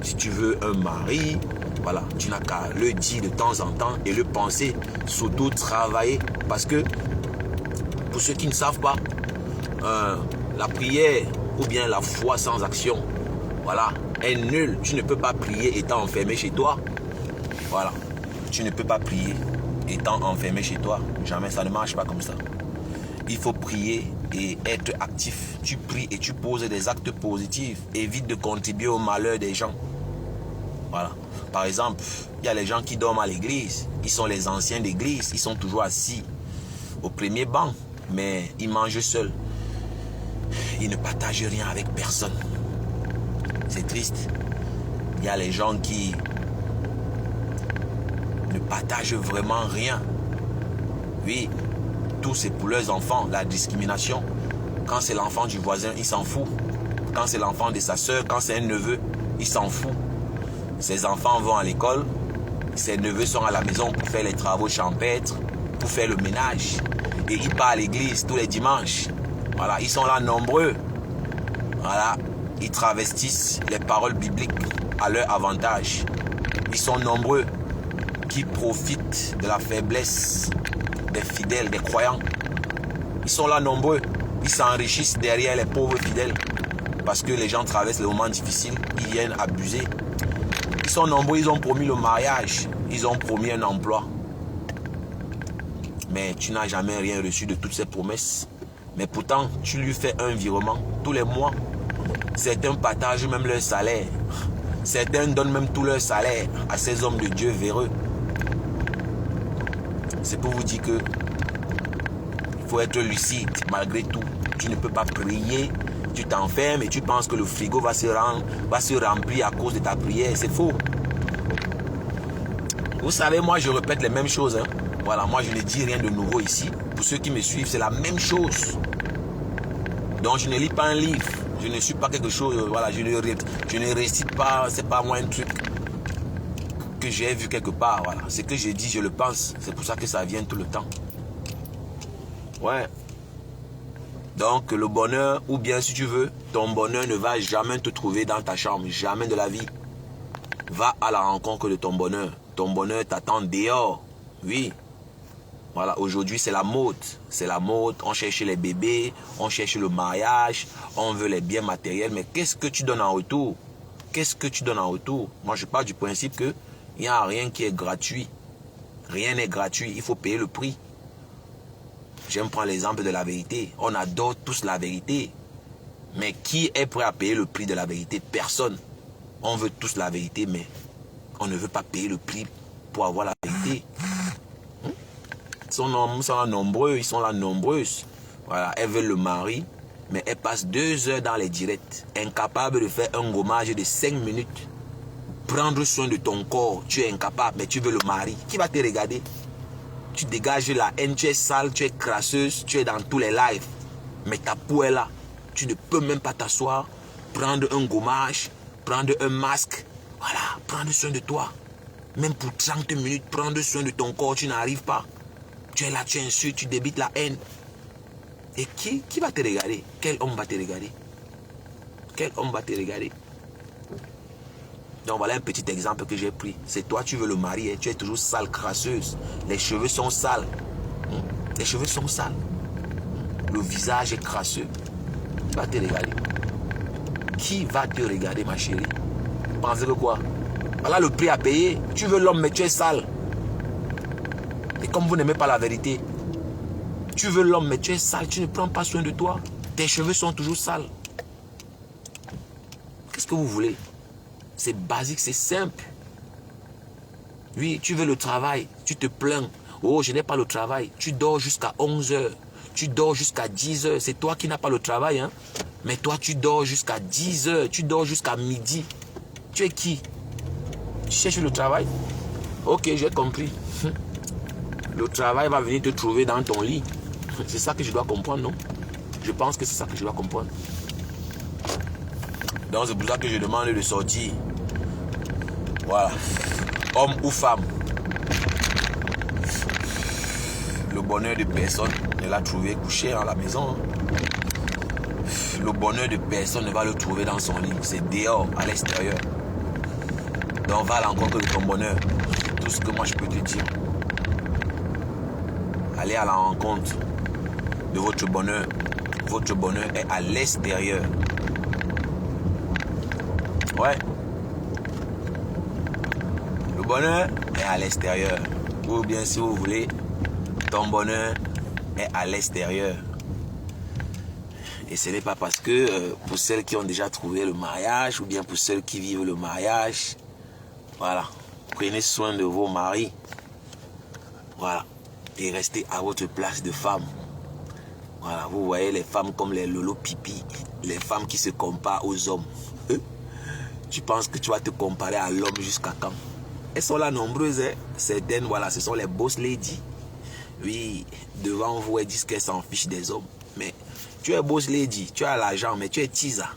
Si tu veux un mari, voilà, tu n'as qu'à le dire de temps en temps et le penser. Surtout travailler. Parce que, pour ceux qui ne savent pas, la prière ou bien la foi sans action, voilà, est nulle. Tu ne peux pas prier étant enfermé chez toi. Voilà, tu ne peux pas prier étant enfermé chez toi. Jamais, ça ne marche pas comme ça. Il faut prier et être actif. Tu pries et tu poses des actes positifs. Évite de contribuer au malheur des gens. Voilà. Par exemple, il y a les gens qui dorment à l'église. Ils sont les anciens d'église. Ils sont toujours assis au premier banc. Mais ils mangent seuls. Ils ne partagent rien avec personne. C'est triste. Il y a les gens qui ne partagent vraiment rien. Oui, tout c'est pour leurs enfants. La discrimination. Quand c'est l'enfant du voisin, il s'en fout. Quand c'est l'enfant de sa soeur, quand c'est un neveu, il s'en fout. Ses enfants vont à l'école. ses neveux sont à la maison pour faire les travaux champêtres, pour faire le ménage. Et il part à l'église tous les dimanches. Voilà, ils sont là nombreux. Voilà, ils travestissent les paroles bibliques à leur avantage. Ils sont nombreux qui profitent de la faiblesse des fidèles, des croyants. Ils sont là nombreux. Ils s'enrichissent derrière les pauvres fidèles. Parce que les gens traversent les moments difficiles. Ils viennent abuser. Ils sont nombreux. Ils ont promis le mariage. Ils ont promis un emploi. Mais tu n'as jamais rien reçu de toutes ces promesses. Mais pourtant, tu lui fais un virement tous les mois. Certains partagent même leur salaire. Certains donnent même tout leur salaire à ces hommes de Dieu véreux. C'est pour vous dire que il faut être lucide malgré tout. Tu ne peux pas prier, tu t'enfermes et tu penses que le frigo va se remplir à cause de ta prière. C'est faux. Vous savez, moi je répète les mêmes choses. Hein. Voilà, moi je ne dis rien de nouveau ici. Pour ceux qui me suivent, c'est la même chose. Donc je ne lis pas un livre. Je ne suis pas quelque chose, voilà, je ne récite pas, c'est pas moi un truc que j'ai vu quelque part, voilà. Ce que j'ai dit, je le pense. C'est pour ça que ça vient tout le temps. Ouais. Donc le bonheur, ou bien si tu veux, ton bonheur ne va jamais te trouver dans ta chambre, jamais de la vie. Va à la rencontre de ton bonheur. Ton bonheur t'attend dehors. Oui. Voilà, aujourd'hui c'est la mode. C'est la mode, on cherche les bébés, on cherche le mariage, on veut les biens matériels. Mais qu'est-ce que tu donnes en retour? Qu'est-ce que tu donnes en retour? Moi je pars du principe que il n'y a rien qui est gratuit. Rien n'est gratuit, il faut payer le prix. J'aime prendre l'exemple de la vérité. On adore tous la vérité. Mais qui est prêt à payer le prix de la vérité? Personne. On veut tous la vérité, mais on ne veut pas payer le prix pour avoir la vérité. Ils sont là nombreux, ils sont là nombreuses. Voilà, elles veulent le mari, mais elles passent 2 heures dans les directs, incapables de faire un gommage de 5 minutes. Prendre soin de ton corps, tu es incapable, mais tu veux le mari. Qui va te regarder? Tu dégages la haine, tu es sale, tu es crasseuse, tu es dans tous les lives. Mais ta peau est là. Tu ne peux même pas t'asseoir, prendre un gommage, prendre un masque. Voilà, prendre soin de toi. Même pour 30 minutes, prendre soin de ton corps, tu n'arrives pas. Tu es là, tu insultes, tu débites la haine. Et qui va te regarder? Quel homme va te regarder? Quel homme va te regarder? Donc voilà un petit exemple que j'ai pris. C'est toi, tu veux le marier, tu es toujours sale, crasseuse. Les cheveux sont sales. Les cheveux sont sales. Le visage est crasseux. Qui va te regarder? Qui va te regarder, ma chérie? Pensez que quoi? Voilà le prix à payer. Tu veux l'homme, mais tu es sale. Et comme vous n'aimez pas la vérité, tu veux l'homme, mais tu es sale, tu ne prends pas soin de toi. Tes cheveux sont toujours sales. Qu'est-ce que vous voulez? C'est basique, c'est simple. Oui, tu veux le travail, tu te plains. Oh, je n'ai pas le travail. Tu dors jusqu'à 11 heures. Tu dors jusqu'à 10 heures. C'est toi qui n'as pas le travail, hein. Mais toi, tu dors jusqu'à 10 heures. Tu dors jusqu'à midi. Tu es qui? Tu cherches le travail? Ok, j'ai compris. Le travail va venir te trouver dans ton lit. C'est ça que je dois comprendre, non? Je pense que c'est ça que je dois comprendre. Donc c'est pour ça que je demande de sortir. Voilà. Homme ou femme. Le bonheur de personne ne l'a trouvé couché à la maison. Le bonheur de personne ne va le trouver dans son lit. C'est dehors, à l'extérieur. Donc va à l'encontre de ton bonheur. Tout ce que moi je peux te dire. Allez à la rencontre de votre bonheur. Votre bonheur est à l'extérieur. Ouais. Le bonheur est à l'extérieur. Ou bien si vous voulez, ton bonheur est à l'extérieur. Et ce n'est pas parce que pour celles qui ont déjà trouvé le mariage ou bien pour celles qui vivent le mariage, voilà, prenez soin de vos maris. Voilà. Et restez à votre place de femme. Voilà, vous voyez les femmes comme les lolo pipi, les femmes qui se comparent aux hommes. Tu penses que tu vas te comparer à l'homme jusqu'à quand? Elles sont là nombreuses, hein? Certaines, voilà, ce sont les boss ladies. Oui, devant vous, elles disent qu'elles s'en fichent des hommes. Mais tu es boss lady, tu as l'argent, mais tu es tisa.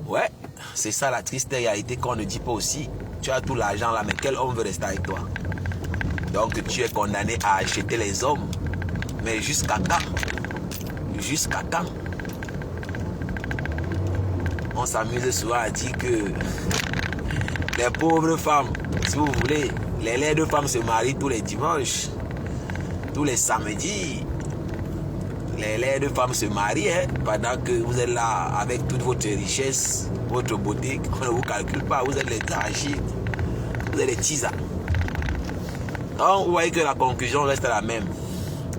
Ouais, c'est ça la triste réalité qu'on ne dit pas aussi. Tu as tout l'argent là, mais quel homme veut rester avec toi? Donc tu es condamné à acheter les hommes. Mais jusqu'à quand? Jusqu'à quand? On s'amuse souvent à dire que les pauvres femmes, si vous voulez, les laides femmes se marient tous les dimanches, tous les samedis. Les laides femmes se marient pendant que vous êtes là avec toute votre richesse, votre beauté. On ne vous calcule pas, vous êtes les arachides, vous êtes les tisas. Donc vous voyez que la conclusion reste la même.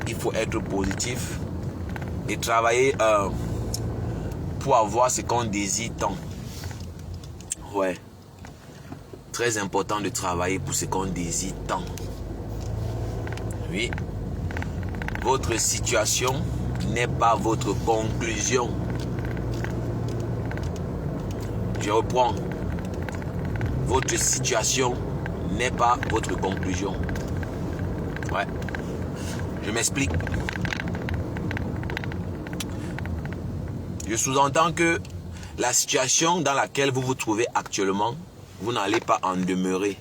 Il faut être positif et travailler pour avoir ce qu'on désire tant. Ouais. Très important de travailler pour ce qu'on désire tant. Oui. Votre situation n'est pas votre conclusion. Je reprends. Votre situation n'est pas votre conclusion. Ouais. Je m'explique. Je sous-entends que la situation dans laquelle vous vous trouvez actuellement, vous n'allez pas en demeurer.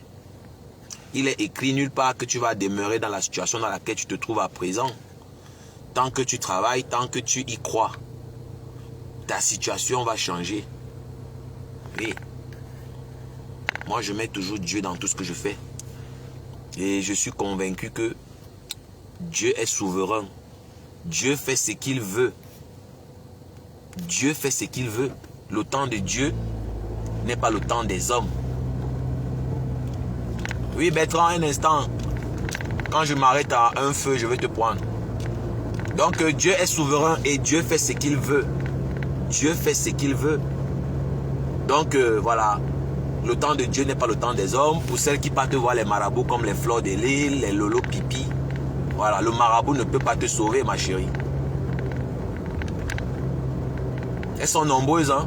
Il est écrit nulle part que tu vas demeurer dans la situation dans laquelle tu te trouves à présent. Tant que tu travailles, tant que tu y crois, ta situation va changer. Et moi, je mets toujours Dieu dans tout ce que je fais. Et je suis convaincu que Dieu est souverain. Dieu fait ce qu'il veut. Dieu fait ce qu'il veut. Le temps de Dieu n'est pas le temps des hommes. Oui, Bertrand, un instant. Quand je m'arrête à un feu, je vais te prendre. Donc Dieu est souverain et Dieu fait ce qu'il veut. Dieu fait ce qu'il veut. Donc voilà. Le temps de Dieu n'est pas le temps des hommes. Pour celles qui partent voir les marabouts comme les fleurs de l'île, les lolo pipi. Voilà, le marabout ne peut pas te sauver, ma chérie. Elles sont nombreuses, hein.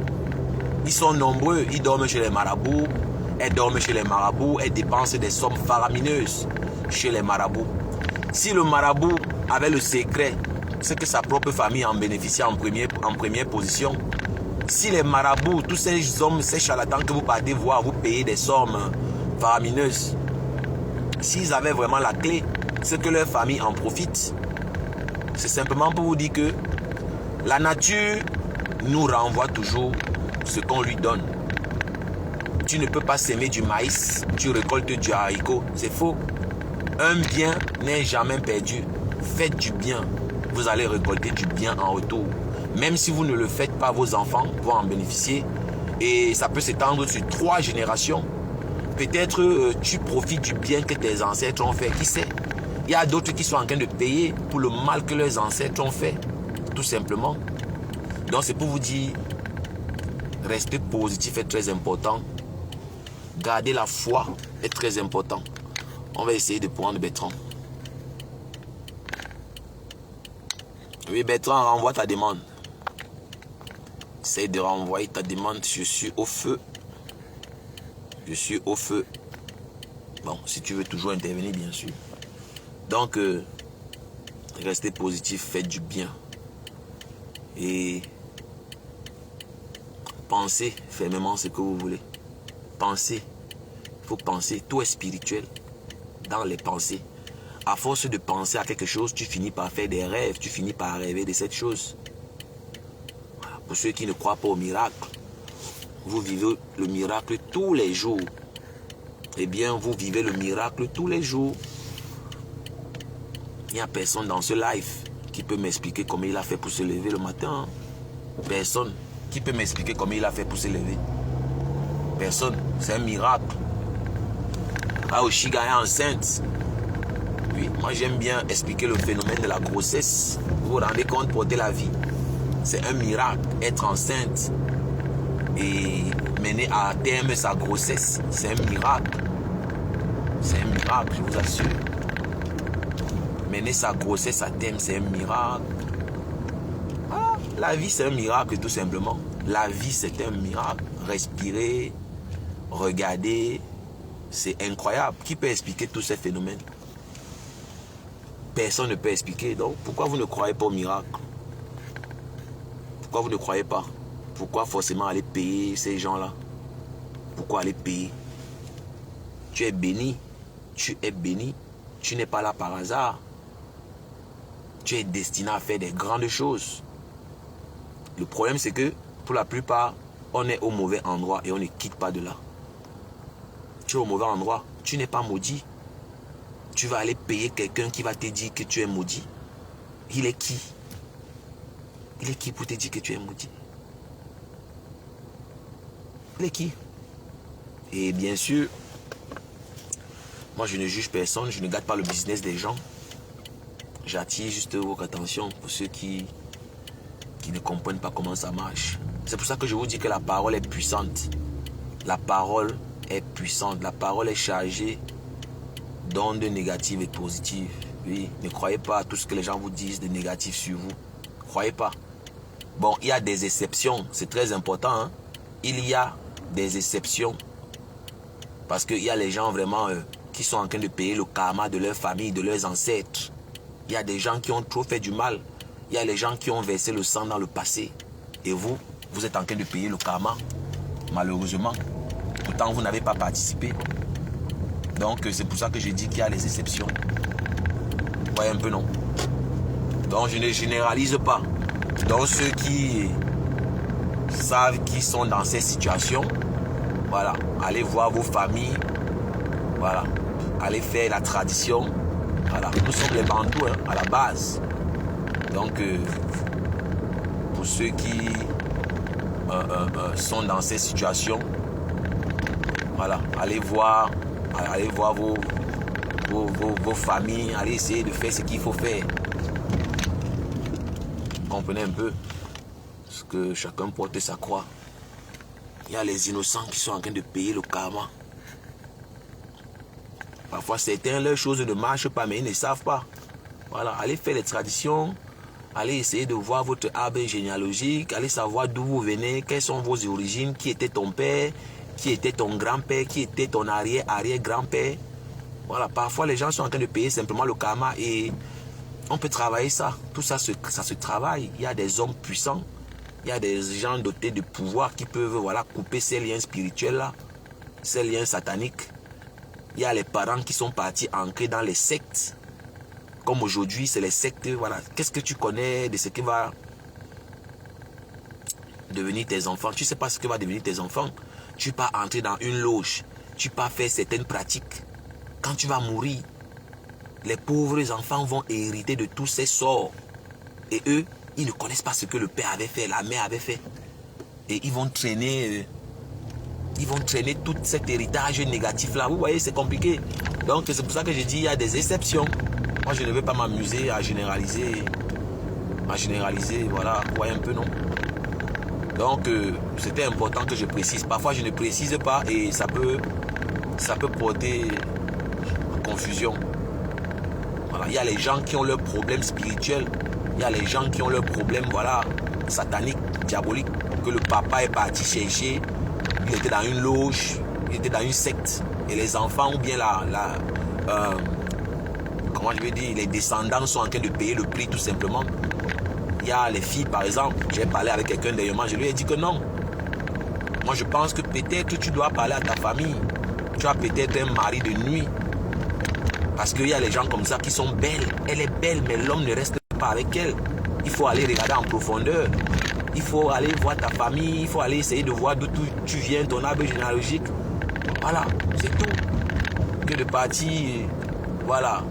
Ils sont nombreux. Ils dorment chez les marabouts. Elles dorment chez les marabouts. Elles dépensent des sommes faramineuses chez les marabouts. Si le marabout avait le secret, c'est que sa propre famille en bénéficiait en première position. Si les marabouts, tous ces hommes, ces charlatans que vous partez voir, vous payez des sommes faramineuses, s'ils avaient vraiment la clé, c'est que leur famille en profite. C'est simplement pour vous dire que la nature nous renvoie toujours ce qu'on lui donne. Tu ne peux pas s'aimer du maïs, tu récoltes du haricot. C'est faux. Un bien n'est jamais perdu. Faites du bien. Vous allez récolter du bien en retour. Même si vous ne le faites pas, vos enfants vont en bénéficier. Et ça peut s'étendre sur 3 générations. Peut-être tu profites du bien que tes ancêtres ont fait. Qui sait? Il y a d'autres qui sont en train de payer pour le mal que leurs ancêtres ont fait. Tout simplement. Donc c'est pour vous dire, rester positif est très important. Garder la foi est très important. On va essayer de prendre Bertrand. Oui, Bertrand, renvoie ta demande. Essaye de renvoyer ta demande. Je suis au feu. Je suis au feu. Bon, si tu veux toujours intervenir, bien sûr. Donc, restez positif, faites du bien. Et pensez fermement ce que vous voulez. Pensez. Il faut penser. Tout est spirituel dans les pensées. À force de penser à quelque chose, tu finis par faire des rêves. Tu finis par rêver de cette chose. Voilà. Pour ceux qui ne croient pas au miracle, vous vivez le miracle tous les jours. Eh bien, vous vivez le miracle tous les jours. Il n'y a personne dans ce live qui peut m'expliquer comment il a fait pour se lever le matin. Personne qui peut m'expliquer comment il a fait pour se lever. Personne. C'est un miracle. Aoshi est enceinte. Oui, moi j'aime bien expliquer le phénomène de la grossesse. Vous vous rendez compte, porter la vie. C'est un miracle. Être enceinte et mener à terme sa grossesse. C'est un miracle. C'est un miracle, je vous assure. Mener sa grossesse à terme, c'est un miracle. Ah, la vie, c'est un miracle, tout simplement. La vie, c'est un miracle. Respirer, regarder, c'est incroyable. Qui peut expliquer tous ces phénomènes? Personne ne peut expliquer. Donc, pourquoi vous ne croyez pas au miracle? Pourquoi vous ne croyez pas? Pourquoi forcément aller payer ces gens-là? Pourquoi aller payer? Tu es béni. Tu es béni. Tu n'es pas là par hasard. Tu es destiné à faire des grandes choses. Le problème, c'est que pour la plupart, on est au mauvais endroit et on ne quitte pas de là. Tu es au mauvais endroit. Tu n'es pas maudit. Tu vas aller payer quelqu'un qui va te dire que tu es maudit. Il est qui? Il est qui pour te dire que tu es maudit? Il est qui? Et bien sûr, moi je ne juge personne, je ne gâte pas le business des gens. J'attire juste votre attention pour ceux qui ne comprennent pas comment ça marche. C'est pour ça que je vous dis que la parole est puissante. La parole est puissante. La parole est chargée d'ondes négatives et positives. Oui, ne croyez pas à tout ce que les gens vous disent de négatif sur vous. Ne croyez pas. Bon, il y a des exceptions. C'est très important. Hein? Il y a des exceptions. Parce qu'il y a les gens vraiment qui sont en train de payer le karma de leur famille, de leurs ancêtres. Il y a des gens qui ont trop fait du mal. Il y a les gens qui ont versé le sang dans le passé. Et vous, vous êtes en train de payer le karma. Malheureusement. Pourtant, vous n'avez pas participé. Donc, c'est pour ça que je dis qu'il y a les exceptions. Vous voyez un peu, non? Donc, je ne généralise pas. Donc, ceux qui savent qu'ils sont dans ces situations, voilà, allez voir vos familles. Voilà, allez faire la tradition. Voilà, nous sommes les Bantous hein, à la base. Donc, pour ceux qui sont dans ces situations, voilà, allez voir vos familles, allez essayer de faire ce qu'il faut faire. Vous comprenez un peu? Parce que chacun porte sa croix. Il y a les innocents qui sont en train de payer le karma. Parfois, certains, leurs choses ne marchent pas, mais ils ne savent pas. Voilà, allez faire les traditions. Allez essayer de voir votre arbre généalogique. Allez savoir d'où vous venez, quelles sont vos origines, qui était ton père, qui était ton grand-père, qui était ton arrière-grand-père. Voilà, parfois, les gens sont en train de payer simplement le karma et on peut travailler ça. Tout ça, ça se travaille. Il y a des hommes puissants. Il y a des gens dotés de pouvoir qui peuvent voilà, couper ces liens spirituels-là, ces liens sataniques. Il y a les parents qui sont partis ancrés dans les sectes. Comme aujourd'hui, c'est les sectes. Voilà. Qu'est-ce que tu connais de ce qui va devenir tes enfants? Tu ne sais pas ce que va devenir tes enfants. Tu vas entrer dans une loge. Tu vas faire certaines pratiques. Quand tu vas mourir, les pauvres enfants vont hériter de tous ces sorts. Et eux, ils ne connaissent pas ce que le père avait fait, la mère avait fait. Et ils vont traîner tout cet héritage négatif-là. Vous voyez, c'est compliqué. Donc, c'est pour ça que je dis, il y a des exceptions. Moi, je ne vais pas m'amuser à généraliser. Voilà, vous voyez un peu, non? Donc, c'était important que je précise. Parfois, je ne précise pas et ça peut porter à confusion. Voilà, il y a les gens qui ont leurs problèmes spirituels. Il y a les gens qui ont leurs problèmes, voilà, sataniques, diaboliques, que le papa est parti chercher. Il était dans une loge, il était dans une secte. Et les enfants ou bien comment je vais dire, les descendants sont en train de payer le prix tout simplement. Il y a les filles par exemple, j'ai parlé avec quelqu'un dernièrement, je lui ai dit que non. Moi je pense que peut-être tu dois parler à ta famille. Tu as peut-être un mari de nuit. Parce qu'il y a les gens comme ça qui sont belles. Elle est belle mais l'homme ne reste pas avec elle. Il faut aller regarder en profondeur. Il faut aller voir ta famille. Il faut aller essayer de voir d'où tu viens, ton arbre généalogique. Voilà, c'est tout. Que de partir, voilà,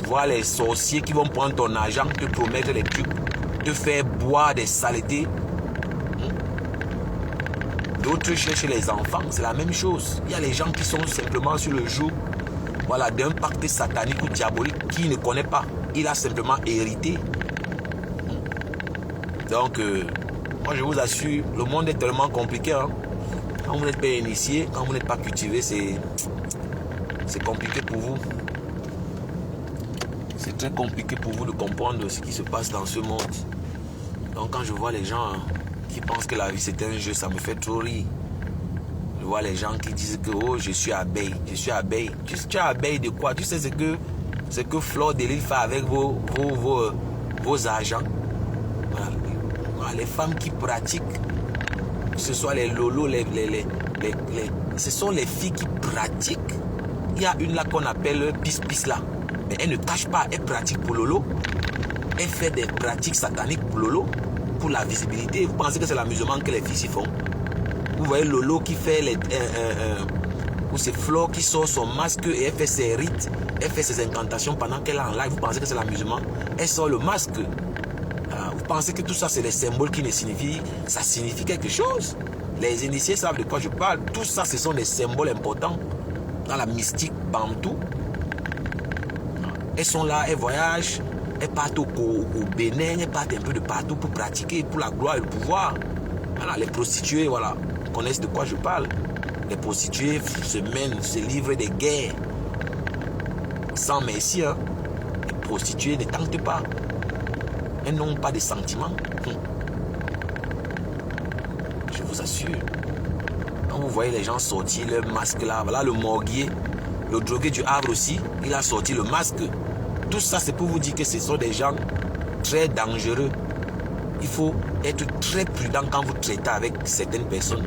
voir les sorciers qui vont prendre ton argent, te promettre les trucs, te faire boire des saletés. D'autres cherchent les enfants, c'est la même chose. Il y a les gens qui sont simplement sur le joug, voilà, d'un pacte satanique ou diabolique qui ne connaît pas. Il a simplement hérité. Donc, moi je vous assure, le monde est tellement compliqué. Hein. Quand vous n'êtes pas initié, quand vous n'êtes pas cultivé, c'est compliqué pour vous. C'est très compliqué pour vous de comprendre ce qui se passe dans ce monde. Donc quand je vois les gens qui pensent que la vie c'est un jeu, ça me fait trop rire. Je vois les gens qui disent que oh, je suis abeille, je suis abeille. Tu es abeille de quoi? Tu sais ce que Fleur de Lys fait avec vos agents. Voilà, les femmes qui pratiquent, que ce soit les lolos, ce sont les filles qui pratiquent il y a une là qu'on appelle pis là. Mais elle ne cache pas, elle pratique pour Lolo. Elle fait des pratiques sataniques pour Lolo, pour la visibilité. Vous pensez que c'est l'amusement que les filles s'y font? Vous voyez Lolo qui fait les... ou c'est Flo qui sort son masque et elle fait ses rites, elle fait ses incantations pendant qu'elle est en live. Vous pensez que c'est l'amusement? Elle sort le masque. Vous pensez que tout ça c'est des symboles qui ne signifient... Ça signifie quelque chose. Les initiés savent de quoi je parle. Tout ça, ce sont des symboles importants dans la mystique bantou. Elles sont là, elles voyagent, elles partent au Bénin, elles partent un peu de partout pour pratiquer, pour la gloire et le pouvoir. Voilà, les prostituées, voilà, connaissent de quoi je parle. Les prostituées se livrent des guerres. Sans merci, hein. Les prostituées ne tentent pas. Elles n'ont pas de sentiments. Je vous assure. Quand vous voyez les gens sortir leur masque là, voilà le morguier, le drogué du Havre aussi, il a sorti le masque. Tout ça, c'est pour vous dire que ce sont des gens très dangereux. Il faut être très prudent quand vous traitez avec certaines personnes.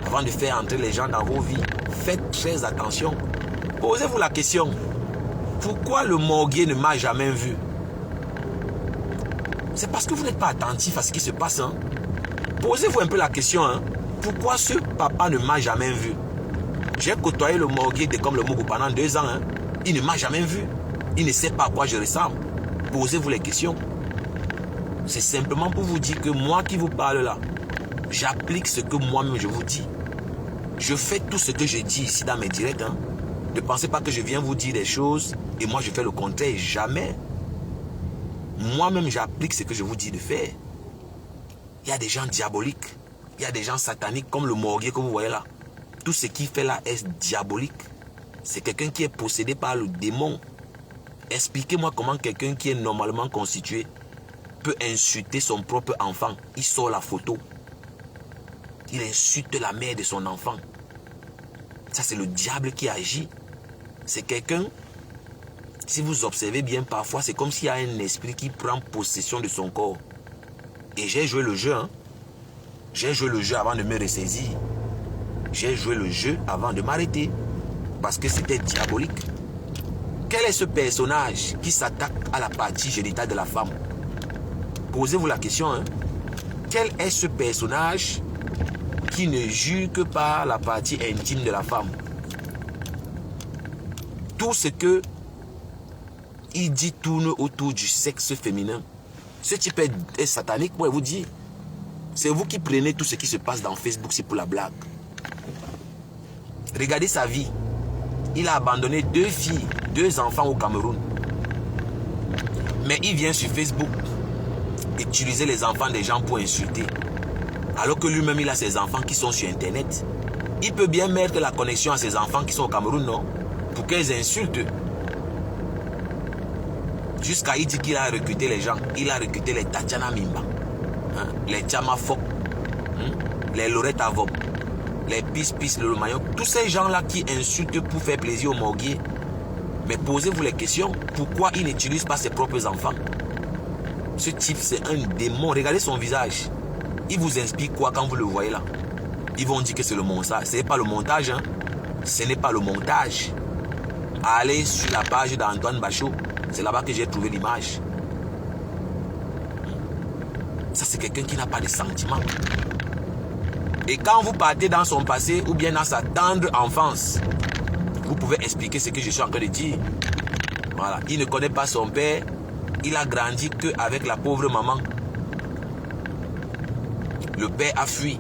Avant de faire entrer les gens dans vos vies, faites très attention. Posez-vous la question, pourquoi le morguier ne m'a jamais vu? C'est parce que vous n'êtes pas attentif à ce qui se passe. Hein? Posez-vous un peu la question, hein? Pourquoi ce papa ne m'a jamais vu? J'ai côtoyé le morguier de comme le Mougou pendant 2 ans. Hein? Il ne m'a jamais vu. Il ne sait pas à quoi je ressemble. Posez-vous les questions. C'est simplement pour vous dire que moi qui vous parle là, j'applique ce que moi-même je vous dis. Je fais tout ce que je dis ici dans mes directs. Hein. Ne pensez pas que je viens vous dire des choses et moi je fais le contraire. Jamais. Moi-même j'applique ce que je vous dis de faire. Il y a des gens diaboliques. Il y a des gens sataniques comme le morguier que vous voyez là. Tout ce qu'il fait là est diabolique. C'est quelqu'un qui est possédé par le démon. Expliquez-moi comment quelqu'un qui est normalement constitué peut insulter son propre enfant. Il sort la photo. Il insulte la mère de son enfant. Ça, c'est le diable qui agit. C'est quelqu'un, si vous observez bien, parfois, c'est comme s'il y a un esprit qui prend possession de son corps. Et j'ai joué le jeu. Hein. J'ai joué le jeu avant de me ressaisir. J'ai joué le jeu avant de m'arrêter. Parce que c'était diabolique. Quel est ce personnage qui s'attaque à la partie génitale de la femme? Posez-vous la question. Hein? Quel est ce personnage qui ne jure que par la partie intime de la femme? Tout ce que il dit tourne autour du sexe féminin. Ce type est satanique, moi je vous dis. C'est vous qui prenez tout ce qui se passe dans Facebook, c'est pour la blague. Regardez sa vie. Il a abandonné 2 filles, 2 enfants au Cameroun. Mais il vient sur Facebook utiliser les enfants des gens pour insulter. Alors que lui-même, il a ses enfants qui sont sur Internet. Il peut bien mettre la connexion à ses enfants qui sont au Cameroun, non? Pour qu'ils insultent. Jusqu'à il dit qu'il a recruté les gens. Il a recruté les Tatiana Mimba, hein? Les Tchama Fok, hein? Les Loretta Vob, les Pis, le Maillot. Tous ces gens-là qui insultent pour faire plaisir aux morguiers. Mais posez-vous les questions. Pourquoi il n'utilise pas ses propres enfants? Ce type, c'est un démon. Regardez son visage. Il vous inspire quoi quand vous le voyez là? Ils vont dire que c'est le montage. Ce n'est pas le montage. Hein? Ce n'est pas le montage. Allez sur la page d'Antoine Bachot. C'est là-bas que j'ai trouvé l'image. Ça, c'est quelqu'un qui n'a pas de sentiments. Et quand vous partez dans son passé ou bien dans sa tendre enfance, vous pouvez expliquer ce que je suis en train de dire. Voilà. Il ne connaît pas son père. Il a grandi qu'avec la pauvre maman. Le père a fui.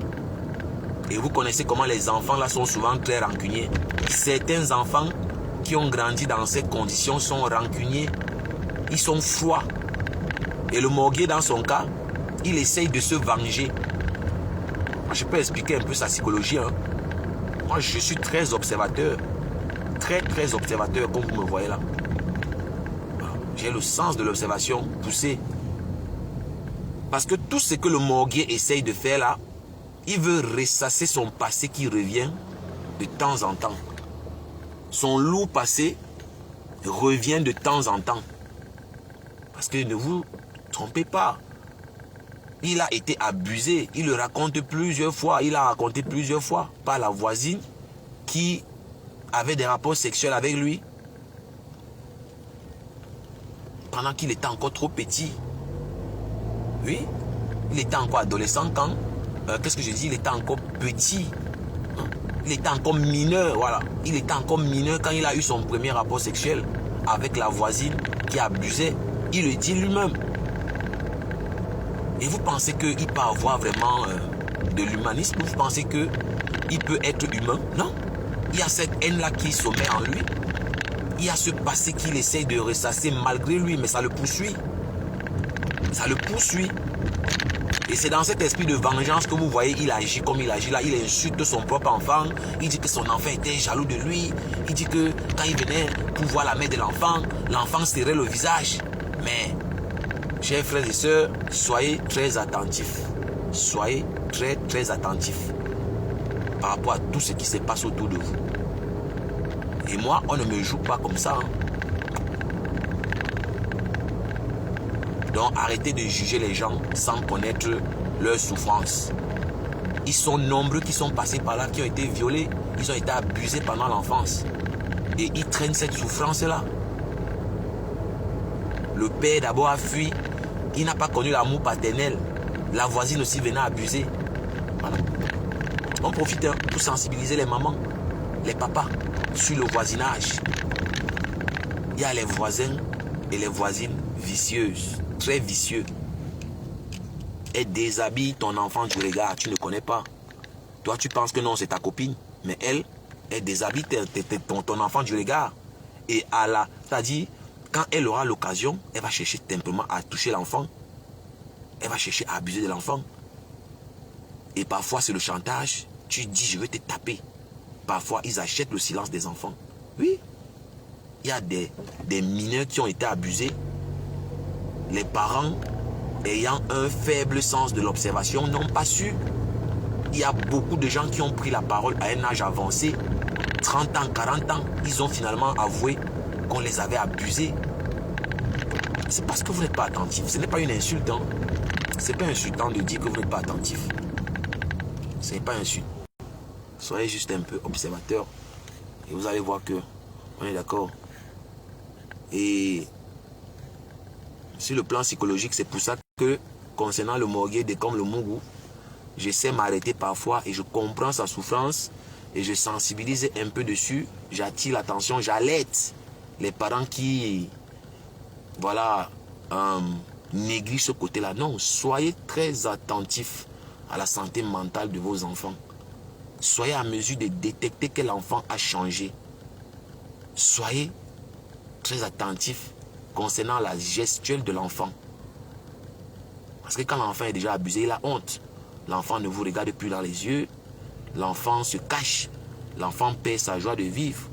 Et vous connaissez comment les enfants là sont souvent très rancuniers. Certains enfants qui ont grandi dans ces conditions sont rancuniers. Ils sont froids. Et le morguier dans son cas, il essaye de se venger. Moi, je peux expliquer un peu sa psychologie. Hein. Moi, je suis très observateur. Très observateur comme vous me voyez là. J'ai le sens de l'observation poussé. Parce que tout ce que le morguier essaye de faire là, il veut ressasser son passé qui revient de temps en temps. Son lourd passé revient de temps en temps. Parce que ne vous trompez pas. Il a été abusé. Il le raconte plusieurs fois. Il a raconté plusieurs fois par la voisine qui avait des rapports sexuels avec lui pendant qu'il était encore trop petit. Oui, il était encore adolescent quand, qu'est-ce que je dis, il était encore petit. Il était encore mineur, voilà. Il était encore mineur quand il a eu son premier rapport sexuel avec la voisine qui abusait. Il le dit lui-même. Et vous pensez qu'il peut avoir vraiment de l'humanisme? Vous pensez qu'il peut être humain? Non. Il y a cette haine-là qui sommeille en lui. Il y a ce passé qu'il essaie de ressasser malgré lui, mais ça le poursuit. Ça le poursuit. Et c'est dans cet esprit de vengeance que vous voyez, il agit comme il agit là. Il insulte son propre enfant. Il dit que son enfant était jaloux de lui. Il dit que quand il venait pour voir la mère de l'enfant, l'enfant serrait le visage. Mais, chers frères et sœurs, soyez très attentifs. Soyez très très attentifs par rapport à tout ce qui se passe autour de vous. Et moi, on ne me joue pas comme ça. Donc, arrêtez de juger les gens sans connaître leur souffrance. Ils sont nombreux qui sont passés par là, qui ont été violés. Ils ont été abusés pendant l'enfance. Et ils traînent cette souffrance-là. Le père d'abord a fui. Il n'a pas connu l'amour paternel. La voisine aussi venait abuser. Voilà. On profite pour sensibiliser les mamans, les papas, sur le voisinage. Il y a les voisins et les voisines vicieuses, très vicieux. Elle déshabille ton enfant du regard, tu ne connais pas. Toi, tu penses que non, c'est ta copine. Mais elle déshabille ton enfant du regard. Et c'est-à-dire, quand elle aura l'occasion, elle va chercher simplement à toucher l'enfant. Elle va chercher à abuser de l'enfant. Et parfois, c'est le chantage. Tu dis, je vais te taper. Parfois, ils achètent le silence des enfants. Oui. Il y a des mineurs qui ont été abusés. Les parents, ayant un faible sens de l'observation, n'ont pas su. Il y a beaucoup de gens qui ont pris la parole à un âge avancé, 30 ans, 40 ans. Ils ont finalement avoué qu'on les avait abusés. C'est parce que vous n'êtes pas attentif. Ce n'est pas une insulte. Hein. Ce n'est pas insultant de dire que vous n'êtes pas attentif. Ce n'est pas insulte. Soyez juste un peu observateur. Et vous allez voir que on est d'accord. Et sur le plan psychologique, c'est pour ça que concernant le Morgué de comme le Mougou, j'essaie de m'arrêter parfois et je comprends sa souffrance et je sensibilise un peu dessus. J'attire l'attention, j'alerte les parents qui, voilà, négligent ce côté-là. Non, soyez très attentifs à la santé mentale de vos enfants. Soyez à mesure de détecter que l'enfant a changé. Soyez très attentifs concernant la gestuelle de l'enfant. Parce que quand l'enfant est déjà abusé, il a honte. L'enfant ne vous regarde plus dans les yeux. L'enfant se cache. L'enfant perd sa joie de vivre.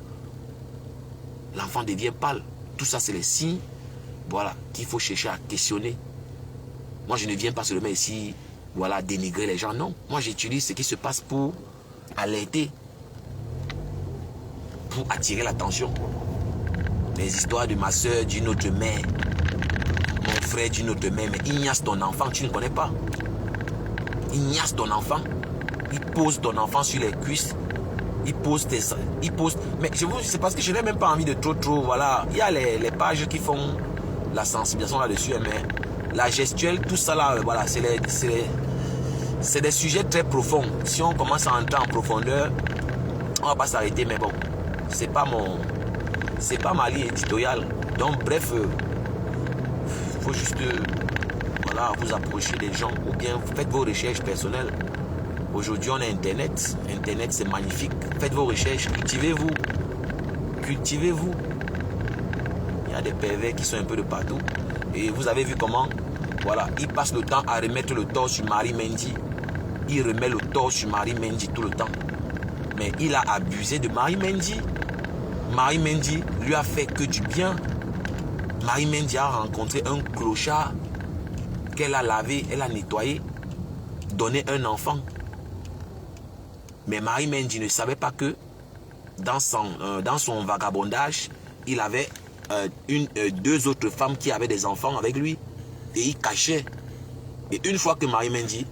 L'enfant devient pâle. Tout ça, c'est les signes, voilà, qu'il faut chercher à questionner. Moi, je ne viens pas seulement ici, voilà, dénigrer les gens. Non, moi, j'utilise ce qui se passe pour alerter, pour attirer l'attention. Les histoires de ma soeur, d'une autre mère, mon frère d'une autre mère, mais ignace ton enfant, tu ne connais pas. Ignace ton enfant, il pose ton enfant sur les cuisses, il pose mais c'est parce que je n'ai même pas envie de trop, voilà. Il y a les pages qui font la sensibilisation là-dessus, mais la gestuelle, tout ça là, voilà, c'est des sujets très profonds. Si on commence à entrer en profondeur, on va pas s'arrêter, mais bon, c'est pas ma ligne éditoriale. Donc bref, faut juste voilà, vous approcher des gens ou bien faites vos recherches personnelles. Aujourd'hui, on a Internet. Internet, c'est magnifique. Faites vos recherches, cultivez-vous. Cultivez-vous. Il y a des pervers qui sont un peu de partout. Et vous avez vu comment, voilà, il passe le temps à remettre le tort sur Marie Mendy. Il remet le tort sur Marie Mendy tout le temps. Mais il a abusé de Marie Mendy. Marie Mendy lui a fait que du bien. Marie Mendy a rencontré un clochard qu'elle a lavé, elle a nettoyé, donné un enfant. Mais Marie Mendy ne savait pas que dans son vagabondage, il avait deux autres femmes qui avaient des enfants avec lui. Et il cachait. Et une fois que Marie Mendy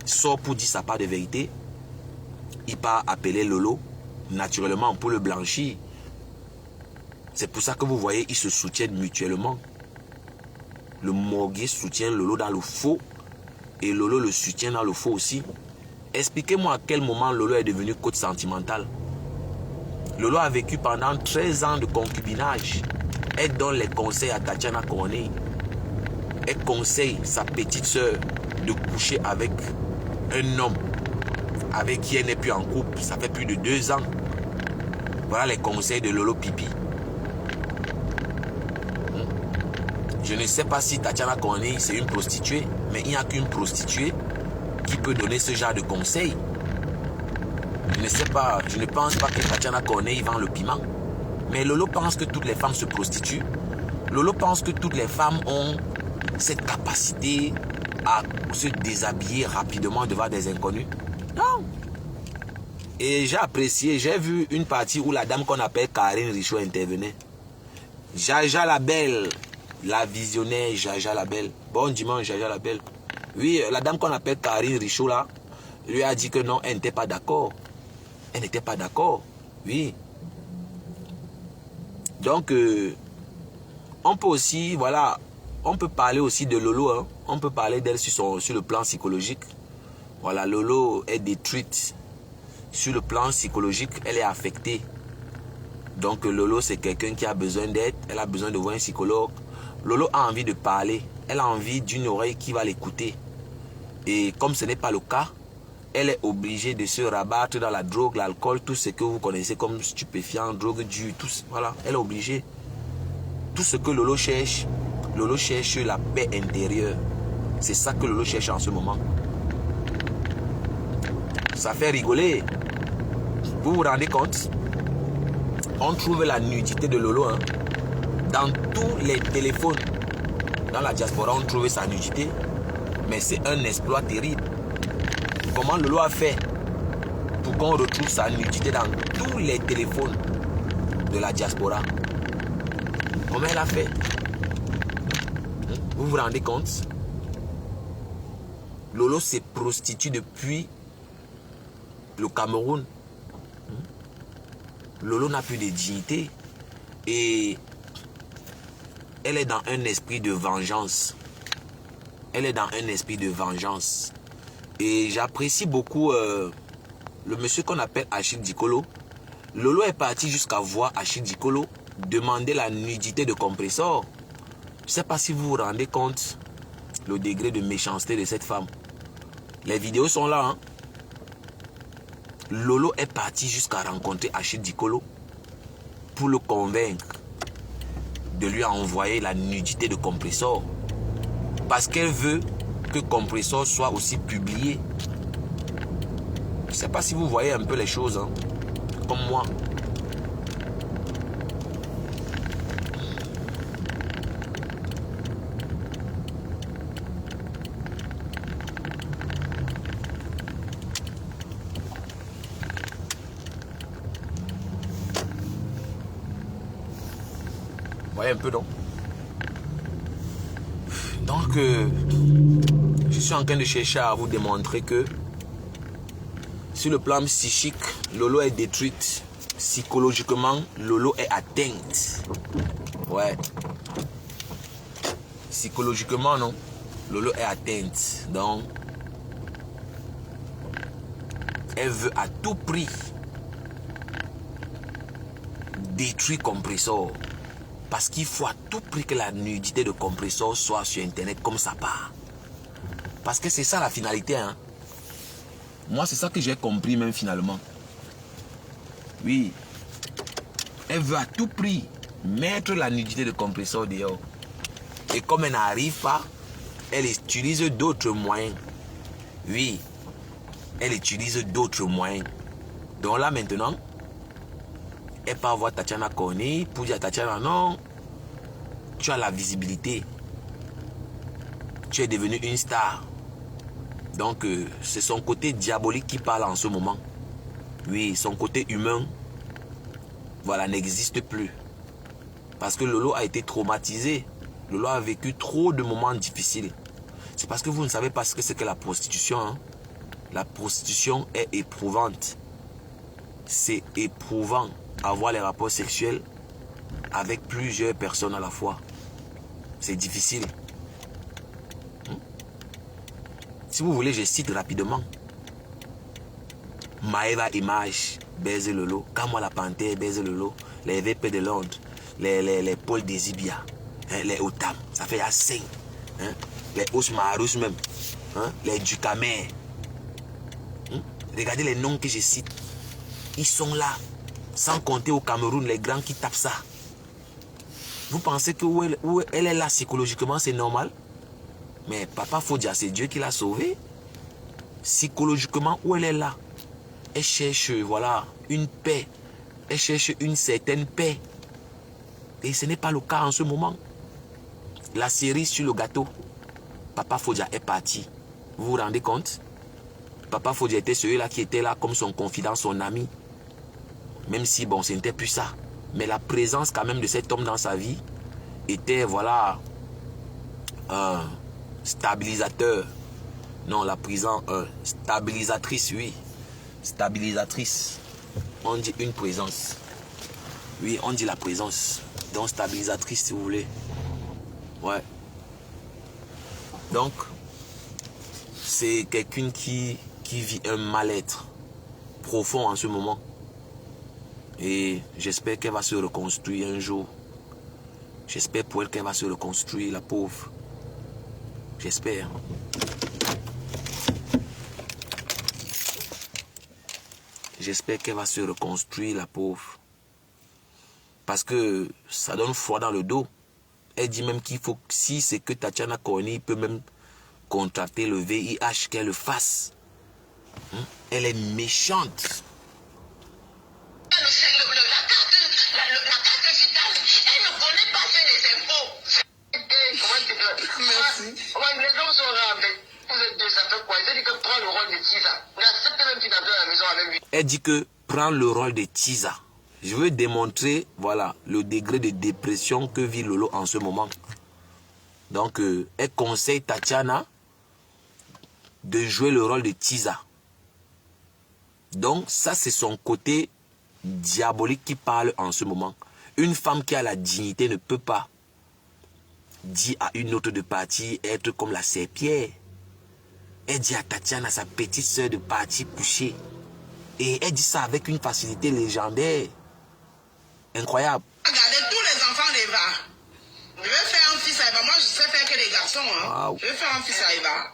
sort pour dire sa part de vérité, il part appeler Lolo. naturellement pour le blanchir. C'est pour ça que vous voyez, ils se soutiennent mutuellement. Le Morgué soutient Lolo dans le faux et Lolo le soutient dans le faux aussi. Expliquez-moi à quel moment Lolo est devenu coach sentimental. Lolo a vécu pendant 13 ans de concubinage. Elle donne les conseils à Tatiana Koné. Elle conseille sa petite soeur de coucher avec un homme avec qui elle n'est plus en couple. Ça fait plus de 2 ans. Voilà les conseils de Lolo Pipi. Je ne sais pas si Tatiana Koné c'est une prostituée, mais il n'y a qu'une prostituée qui peut donner ce genre de conseils. Je ne sais pas, je ne pense pas que Tatiana Koné vend le piment. Mais Lolo pense que toutes les femmes se prostituent. Lolo pense que toutes les femmes ont cette capacité à se déshabiller rapidement devant des inconnus. Non. Et j'ai apprécié, j'ai vu une partie où la dame qu'on appelle Karine Richaud intervenait. Jaja la Belle, la visionnaire Jaja la Belle. Bon dimanche Jaja la Belle. Oui, la dame qu'on appelle Karine Richaud là, lui a dit que non, elle n'était pas d'accord. Elle n'était pas d'accord. Oui. Donc, on peut aussi, voilà, on peut parler aussi de Lolo. Hein. On peut parler d'elle sur le plan psychologique. Voilà, Lolo est détruite. Sur le plan psychologique, elle est affectée. Donc, Lolo, c'est quelqu'un qui a besoin d'aide. Elle a besoin de voir un psychologue. Lolo a envie de parler. Elle a envie d'une oreille qui va l'écouter. Et comme ce n'est pas le cas, elle est obligée de se rabattre dans la drogue, l'alcool, tout ce que vous connaissez comme stupéfiant, drogue dure, tout. Voilà, elle est obligée. Tout ce que Lolo cherche la paix intérieure. C'est ça que Lolo cherche en ce moment. Ça fait rigoler. Vous vous rendez compte? On trouve la nudité de Lolo hein, dans tous les téléphones. Dans la diaspora, on trouve sa nudité. Mais c'est un exploit terrible. Comment Lolo a fait pour qu'on retrouve sa nudité dans tous les téléphones de la diaspora? Comment elle a fait? Vous vous rendez compte? Lolo se prostitue depuis le Cameroun. Lolo n'a plus de dignité. Et elle est dans un esprit de vengeance. Elle est dans un esprit de vengeance. Et j'apprécie beaucoup le monsieur qu'on appelle Achille Dikolo. Lolo est parti jusqu'à voir Achille Dikolo demander la nudité de Compressor. Je ne sais pas si vous vous rendez compte le degré de méchanceté de cette femme. Les vidéos sont là. Hein? Lolo est parti jusqu'à rencontrer Achille Dikolo pour le convaincre de lui envoyer la nudité de Compressor. Parce qu'elle veut que Compressor soit aussi publié. Je ne sais pas si vous voyez un peu les choses, hein, comme moi. Vous voyez un peu, non? Donc, je suis en train de chercher à vous démontrer que sur le plan psychique, Lolo est détruite. Psychologiquement, Lolo est atteinte. Ouais. Psychologiquement, non. Lolo est atteinte. Donc, elle veut à tout prix détruire Compressor. Parce qu'il faut à tout prix que la nudité de Compressor soit sur Internet comme ça part. Parce que c'est ça la finalité. Hein. Moi, c'est ça que j'ai compris même finalement. Oui. Elle veut à tout prix mettre la nudité de Compressor dehors. Et comme elle n'arrive pas, elle utilise d'autres moyens. Oui. Elle utilise d'autres moyens. Donc là maintenant, elle peut avoir Tatiana Koné pour dire à Tatiana, non, tu as la visibilité. Tu es devenu une star. Donc, c'est son côté diabolique qui parle en ce moment. Oui, son côté humain, voilà, n'existe plus. Parce que Lolo a été traumatisé. Lolo a vécu trop de moments difficiles. C'est parce que vous ne savez pas ce que c'est que la prostitution. Hein? La prostitution est éprouvante. c'est éprouvant avoir les rapports sexuels avec plusieurs personnes à la fois. C'est difficile. Si vous voulez, je cite rapidement. Maëva Image, baise le lot. Kamwa la Panthère, baise le lot. Les VP de Londres, les Paul Desibia, hein, les Otam, ça fait à 5. Hein, les Osmarus même, hein, les Ducamer. Regardez les noms que je cite. Ils sont là. Sans compter au Cameroun, les grands qui tapent ça. Vous pensez que où elle est là psychologiquement, c'est normal? Mais Papa Fodia, c'est Dieu qui l'a sauvée. Psychologiquement, où elle est là? Elle cherche, voilà, une paix. Elle cherche une certaine paix. Et ce n'est pas le cas en ce moment. La cerise sur le gâteau. Papa Fodia est parti. Vous vous rendez compte? Papa Fodia était celui-là qui était là comme son confident, son ami. Même si, bon, ce n'était plus ça. Mais la présence quand même de cet homme dans sa vie était, voilà, un stabilisateur. Non, la prison, stabilisatrice, oui. Stabilisatrice. On dit une présence. Oui, on dit la présence. Donc, stabilisatrice, si vous voulez. Ouais. Donc, c'est quelqu'un qui vit un mal-être profond en ce moment. Et j'espère qu'elle va se reconstruire un jour. J'espère pour elle qu'elle va se reconstruire, la pauvre. J'espère. J'espère qu'elle va se reconstruire, la pauvre. Parce que ça donne froid dans le dos. Elle dit même qu'il faut, si c'est que Tatiana Corny peut même contracter le VIH, qu'elle le fasse. Elle est méchante. La carte vitale, elle ne connaît pas faire les impôts. Merci. Les hommes sont là avec vous êtes deux, ça fait quoi? Elle dit que prends le rôle de Tisa. N'accepte même plus d'entrer à la maison avec lui. Elle dit que prends le rôle de Tisa. Je veux démontrer, voilà, le degré de dépression que vit Lolo en ce moment. Donc, elle conseille Tatiana de jouer le rôle de Tisa. Donc, ça, c'est son côté diabolique qui parle en ce moment. Une femme qui a la dignité ne peut pas dire à une autre de partir être comme la serpillère. Elle dit à Tatiana, sa petite soeur, de partir coucher. Et elle dit ça avec une facilité légendaire. Incroyable. Regardez tous les enfants d'Eva. Je vais faire un fils à Eva. Moi, je sais faire que des garçons. Hein. Wow. Je vais faire un fils à Eva.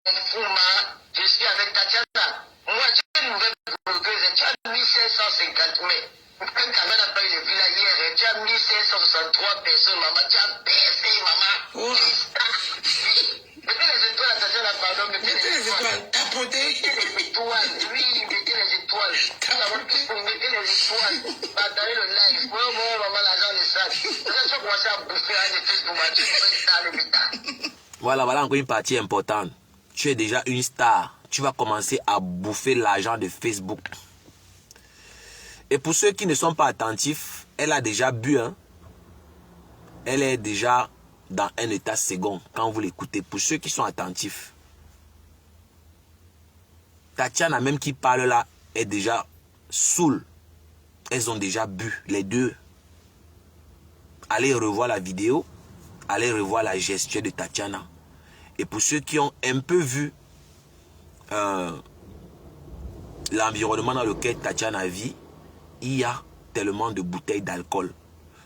Je suis avec Tatiana. Moi, j'ai une nouvelle blogueuse. Tu as 1550 mai. Quand Kamen n'a pas eu le villa hier, tu as 1563 personnes, maman. Tu as baissé, maman. Oh. Mettez les étoiles, Tatiana, pardon. Mettez les étoiles. Tapoter. Mettez les étoiles. Oui, mettez les étoiles. Mettez les étoiles. Partagez le live. Bon, maman, l'argent est sale. Vous allez commencer à bouffer un effet de match. Voilà, voilà encore une partie importante. Tu es déjà une star. Tu vas commencer à bouffer l'argent de Facebook. Et pour ceux qui ne sont pas attentifs, elle a déjà bu. Hein? Elle est déjà dans un état second quand vous l'écoutez. Pour ceux qui sont attentifs. Tatiana même qui parle là est déjà saoule. Elles ont déjà bu, les deux. Allez revoir la vidéo. Allez revoir la gestuelle de Tatiana. Et pour ceux qui ont un peu vu l'environnement dans lequel Tatiana vit, il y a tellement de bouteilles d'alcool.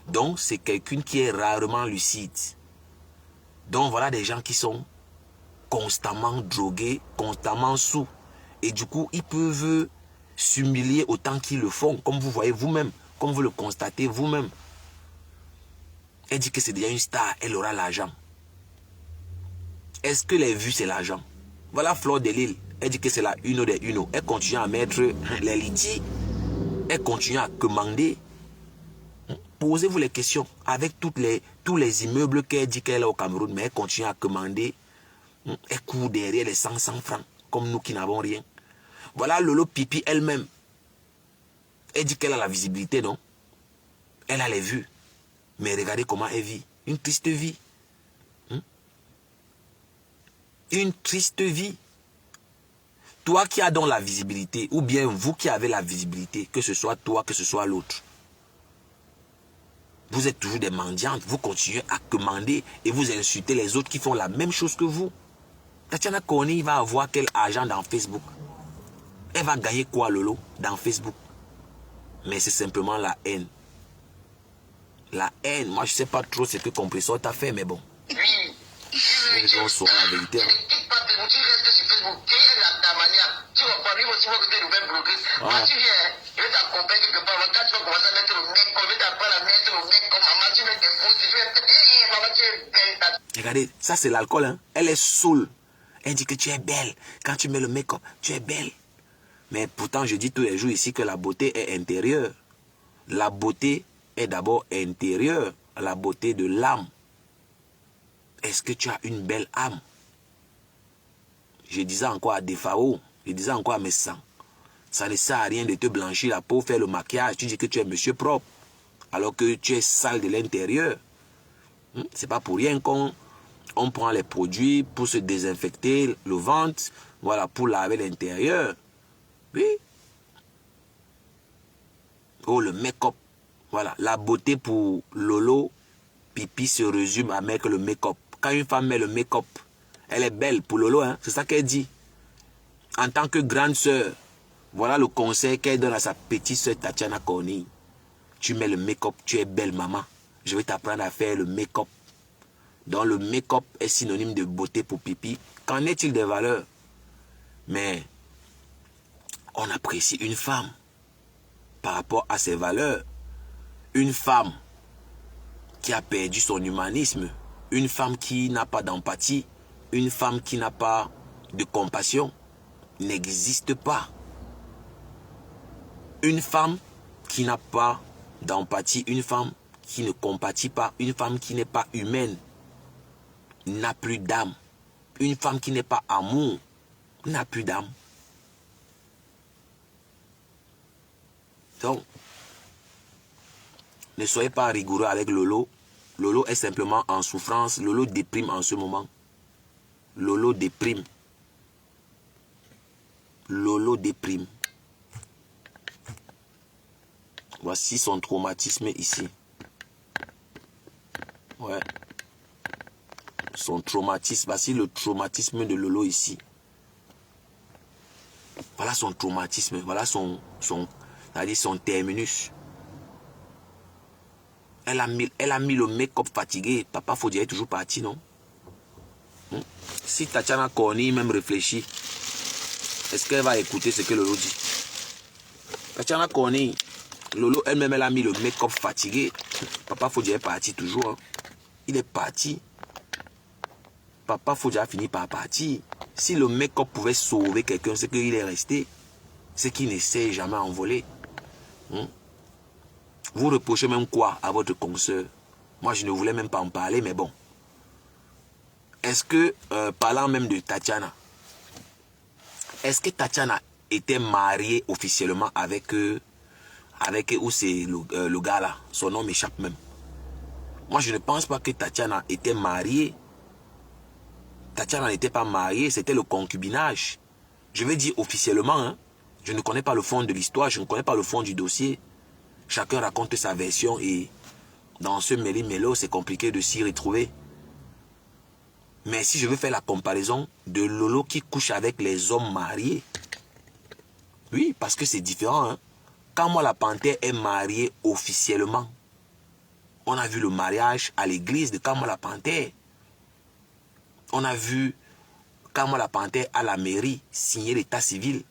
Donc, c'est quelqu'un qui est rarement lucide. Donc, voilà des gens qui sont constamment drogués, constamment sous. Et du coup, ils peuvent s'humilier autant qu'ils le font, comme vous voyez vous-même, comme vous le constatez vous-même. Elle dit que c'est déjà une star, elle aura l'argent. Est-ce que les vues, c'est l'argent? Voilà Fleur de Lille. Elle dit que c'est la Uno des Uno. Elle continue à mettre les litiges. Elle continue à commander. Posez-vous les questions. Avec tous les immeubles qu'elle dit qu'elle a au Cameroun, mais elle continue à commander. Elle court derrière les 100 francs, comme nous qui n'avons rien. Voilà Lolo Pipi elle-même. Elle dit qu'elle a la visibilité, non? Elle a les vues. Mais regardez comment elle vit. Une triste vie. Une triste vie. Toi qui as donc la visibilité, ou bien vous qui avez la visibilité, que ce soit toi, que ce soit l'autre, vous êtes toujours des mendiantes, vous continuez à commander et vous insultez les autres qui font la même chose que vous. Tatiana Cornille va avoir quel argent dans Facebook? Elle va gagner quoi, Lolo, dans Facebook? Mais c'est simplement la haine. La haine, moi je sais pas trop ce que Compressor t'a fait, mais bon. Oui. Les gens sauront la vérité. Hein. Tu restes sur Facebook, tu es la manière. Tu vas pas vivre aussi pour que tu nous bloquer. Moi, tu viens, je vais t'accompagner quelque part. Quand tu vas commencer à mettre le mec, je vais t'apprendre à mettre le mec comme maman, tu mets tes fautes, tu fais, maman, tu es belle. Regardez, ça c'est l'alcool, hein. Elle est saoule. Elle dit que tu es belle. Quand tu mets le make-up, tu es belle. Mais pourtant, je dis tous les jours ici que la beauté est intérieure. La beauté est d'abord intérieure. La beauté de l'âme. Est-ce que tu as une belle âme? Je disais encore à Defao, je disais encore à mes sangs. Ça ne sert à rien de te blanchir la peau, faire le maquillage. Tu dis que tu es monsieur propre. Alors que tu es sale de l'intérieur. C'est pas pour rien qu'on prend les produits pour se désinfecter le ventre. Voilà, pour laver l'intérieur. Oui. Oh, le make-up. Voilà, la beauté pour Lolo, Pipi se résume à mettre le make-up. Quand une femme met le make-up, elle est belle pour Lolo, hein? C'est ça qu'elle dit. En tant que grande sœur, voilà le conseil qu'elle donne à sa petite sœur Tatiana Cornille. Tu mets le make-up, tu es belle maman. Je vais t'apprendre à faire le make-up. Donc le make-up est synonyme de beauté pour Pipi. Qu'en est-il des valeurs? Mais on apprécie une femme par rapport à ses valeurs. Une femme qui a perdu son humanisme. Une femme qui n'a pas d'empathie. Une femme qui n'a pas de compassion n'existe pas. Une femme qui n'a pas d'empathie, une femme qui ne compatit pas, une femme qui n'est pas humaine, n'a plus d'âme. Une femme qui n'est pas amour, n'a plus d'âme. Donc, ne soyez pas rigoureux avec Lolo. Lolo est simplement en souffrance. Lolo déprime en ce moment. Lolo déprime. Lolo déprime. Voici son traumatisme ici. Ouais. Son traumatisme. Voici le traumatisme de Lolo ici. Voilà son traumatisme. Voilà son terminus. Elle a mis le make-up fatigué. Papa Fodja est toujours parti, non? Si Tatiana Cornille même réfléchit, est-ce qu'elle va écouter ce que Lolo dit? Tatiana Cornille, Lolo elle-même, elle a mis le make-up fatigué. Papa Fodja est parti toujours. Hein. Il est parti. Papa Fodja a fini par partir. Si le make-up pouvait sauver quelqu'un, c'est qu'il est resté. C'est qu'il ne s'est jamais envolé. Vous reprochez même quoi à votre consoeur? Moi, je ne voulais même pas en parler, mais bon. Est-ce que, parlant même de Tatiana, est-ce que Tatiana était mariée officiellement avec où c'est le gars là? Son nom m'échappe même. Moi, je ne pense pas que Tatiana était mariée. Tatiana n'était pas mariée, c'était le concubinage. Je vais dire officiellement, hein. Je ne connais pas le fond de l'histoire, je ne connais pas le fond du dossier. Chacun raconte sa version et dans ce méli-mélo, c'est compliqué de s'y retrouver. Mais si je veux faire la comparaison de Lolo qui couche avec les hommes mariés, oui, parce que c'est différent. Hein? Quand moi, la panthère est mariée officiellement, on a vu le mariage à l'église de Kamo la panthère. On a vu Kamo la panthère à la mairie signer l'état civil.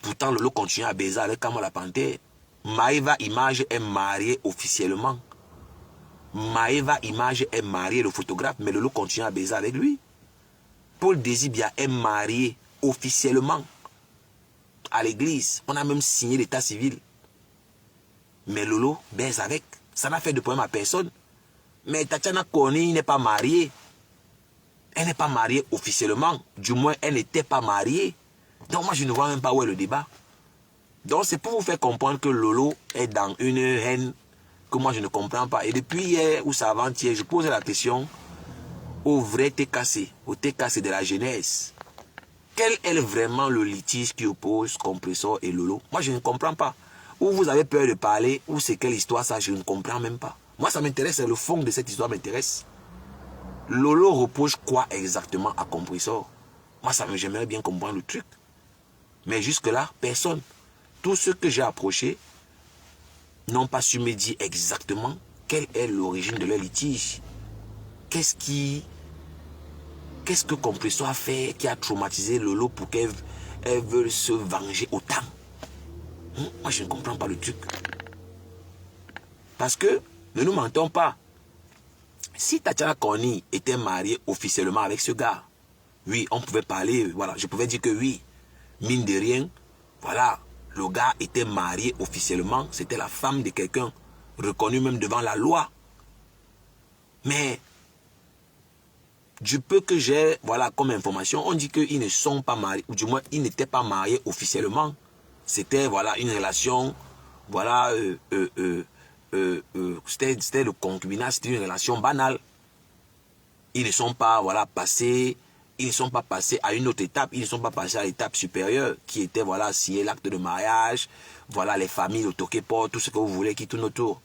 Pourtant, Lolo continue à baiser avec Kamo la panthère. Maëva Image est mariée officiellement. Maëva Image est mariée, le photographe, mais Lolo continue à baiser avec lui. Paul Désibia est marié officiellement à l'église. On a même signé l'état civil. Mais Lolo baise avec. Ça n'a fait de problème à personne. Mais Tatiana Cornille n'est pas mariée. Elle n'est pas mariée officiellement. Du moins, elle n'était pas mariée. Donc moi, je ne vois même pas où est le débat. Donc c'est pour vous faire comprendre que Lolo est dans une haine que moi je ne comprends pas. Et depuis hier ou avant-hier, je pose la question au vrai TKC, au TKC de la jeunesse. quel est vraiment le litige qui oppose Compressor et Lolo? Moi, je ne comprends pas. Ou vous avez peur de parler, ou c'est quelle histoire ça, je ne comprends même pas. Moi, ça m'intéresse, le fond de cette histoire m'intéresse. Lolo reproche quoi exactement à Compressor? Moi, j'aimerais bien comprendre le truc. Mais jusque-là, personne. Tous ceux que j'ai approchés n'ont pas su me dire exactement quelle est l'origine de leur litige. Qu'est-ce que Compressor a fait qui a traumatisé Lolo pour qu'elle veuille se venger autant? Moi, je ne comprends pas le truc. Parce que, ne nous mentons pas, si Tatiana Corny était mariée officiellement avec ce gars, oui, on pouvait parler, voilà, je pouvais dire que oui, mine de rien, voilà, le gars était marié officiellement, c'était la femme de quelqu'un, reconnu même devant la loi. Mais, du peu que j'ai, voilà, comme information, on dit qu'ils ne sont pas mariés, ou du moins, ils n'étaient pas mariés officiellement. C'était, voilà, une relation, voilà, c'était le concubinage, c'était une relation banale. Ils ne sont pas, voilà, passés, ils ne sont pas passés à une autre étape, ils ne sont pas passés à l'étape supérieure, qui était, voilà, signer l'acte de mariage, voilà, les familles, le toquet-port, tout ce que vous voulez qui tourne autour.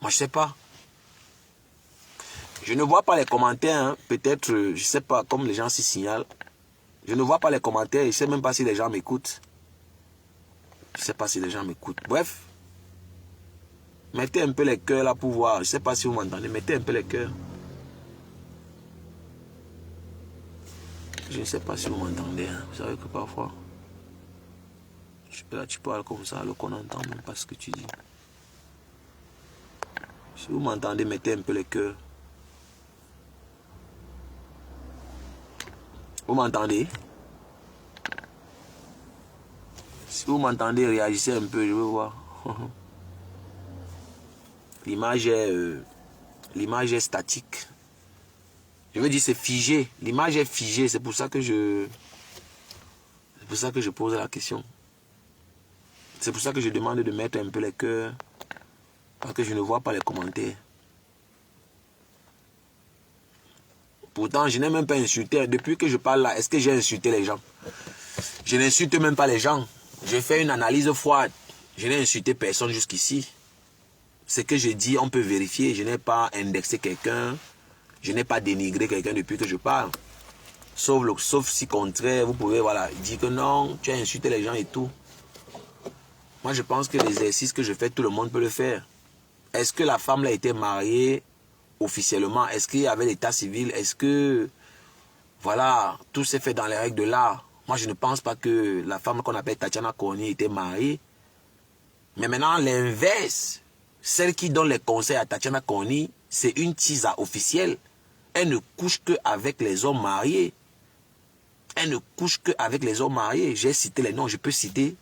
Moi, je sais pas. Je ne vois pas les commentaires, hein. Peut-être, je sais pas, comme les gens s'y signalent. Je ne vois pas les commentaires, je ne sais même pas si les gens m'écoutent. Je ne sais pas si les gens m'écoutent. Bref, mettez un peu les cœurs là pour voir. Je ne sais pas si vous m'entendez. Mettez un peu les cœurs. Je ne sais pas si vous m'entendez. Hein. Vous savez que parfois, là tu parles comme ça, alors qu'on n'entend même pas ce que tu dis. Si vous m'entendez, mettez un peu les cœurs. Vous m'entendez? Si vous m'entendez, réagissez un peu, je veux voir. L'image est statique. Je veux dire, c'est figé. L'image est figée, c'est pour ça que je pose la question. C'est pour ça que je demande de mettre un peu les cœurs. Parce que je ne vois pas les commentaires. Pourtant, je n'ai même pas insulté. Depuis que je parle là, est-ce que j'ai insulté les gens? Je n'insulte même pas les gens. Je fais une analyse froide. Je n'ai insulté personne jusqu'ici. Ce que je dis, on peut vérifier. Je n'ai pas indexé quelqu'un. Je n'ai pas dénigré quelqu'un depuis que je parle. Sauf si contraire, vous pouvez voilà, dire que non, tu as insulté les gens et tout. Moi, je pense que l'exercice que je fais, tout le monde peut le faire. Est-ce que la femme là était mariée officiellement? Est-ce qu'il y avait l'état civil? Est-ce que, voilà, tout s'est fait dans les règles de l'art? Moi, je ne pense pas que la femme qu'on appelle Tatiana Corny était mariée. Mais maintenant, l'inverse, celle qui donne les conseils à Tatiana Corny, c'est une tisa officielle. Elle ne couche qu'avec les hommes mariés. Elle ne couche qu'avec les hommes mariés. J'ai cité les noms, je peux citer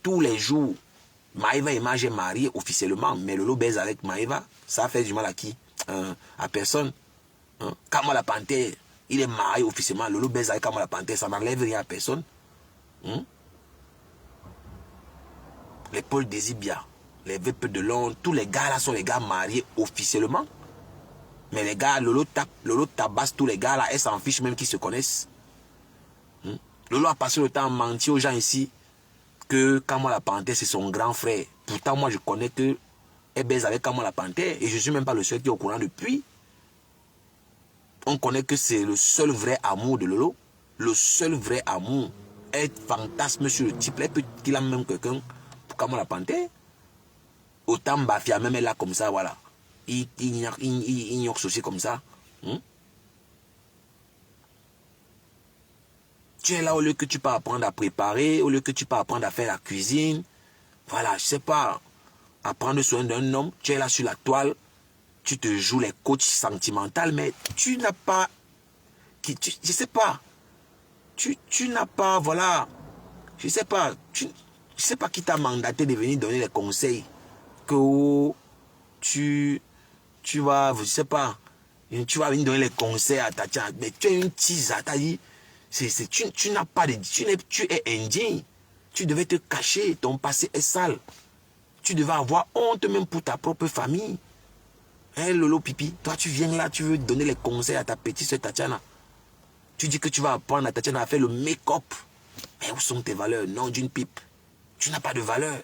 tous les jours. Maïva et Maj est mariée officiellement, mais Lolo baise avec Maïva. Ça fait du mal à qui? À personne. Hein? Kamala Panthère, il est marié officiellement. Lolo baise avec Kamala Panthère, ça n'enlève rien à personne. Hein? Les Paul Désibia, les VP de Londres, tous les gars là sont les gars mariés officiellement. Mais les gars, Lolo tabasse tous les gars là, elle s'en fiche même qu'ils se connaissent. Hein? Lolo a passé le temps à mentir aux gens ici que Kamala Panthère c'est son grand frère. Pourtant moi je connais que elle baise avec Kamala Panthère et je suis même pas le seul qui est au courant depuis. On connaît que c'est le seul vrai amour de Lolo. Le seul vrai amour. Elle fantasme sur le type. Elle peut qu'il a même quelqu'un pour Kamala Panthère. Autant Bafia même elle là comme ça, voilà. Il ignore ceci comme ça. Tu es là au lieu que tu peux apprendre à préparer, au lieu que tu peux apprendre à faire la cuisine. Voilà, je sais pas. À prendre soin d'un homme, tu es là sur la toile, tu te joues les coachs sentimentales, mais tu n'as pas... je sais pas. Tu n'as pas, voilà... Je sais pas. Je sais pas qui t'a mandaté de venir donner les conseils. Que tu vas, je sais pas, tu vas venir donner les conseils à Tatiana. Mais tu es une tisa, t'as dit... Tu n'as pas de... Tu es indigne. Tu devais te cacher. Ton passé est sale. Tu devais avoir honte même pour ta propre famille. Hein, Lolo Pipi, toi tu viens là, tu veux donner les conseils à ta petite soeur Tatiana. Tu dis que tu vas apprendre à Tatiana à faire le make-up. Mais où sont tes valeurs? Non, d'une pipe. Tu n'as pas de valeur.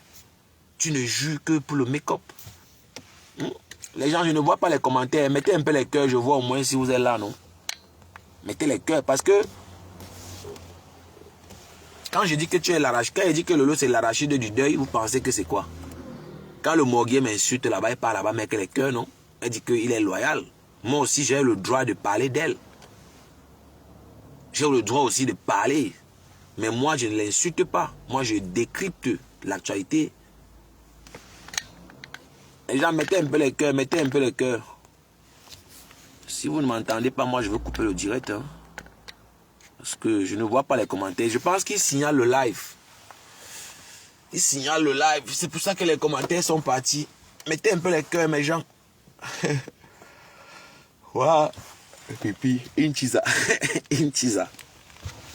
Tu ne joues que pour le make-up. Les gens, je ne vois pas les commentaires. Mettez un peu les cœurs, je vois au moins si vous êtes là, non? Mettez les cœurs parce que quand je dis que tu es l'arrache, quand je dis que Lolo c'est l'arrachide du deuil, vous pensez que c'est quoi? Quand le morguier m'insulte là-bas, il parle là-bas, mais que les cœurs, non? Elle dit qu'il est loyal. Moi aussi, j'ai le droit de parler d'elle. J'ai le droit aussi de parler. Mais moi, je ne l'insulte pas. Moi, je décrypte l'actualité. Les gens, mettez un peu les cœurs, mettez un peu les cœurs. Si vous ne m'entendez pas, moi, je vais couper le direct. Hein. Parce que je ne vois pas les commentaires. Je pense qu'ils signalent le live. Ils signalent le live. C'est pour ça que les commentaires sont partis. Mettez un peu les cœurs, mes gens. Waouh. Pipi, une chisa. Une chisa.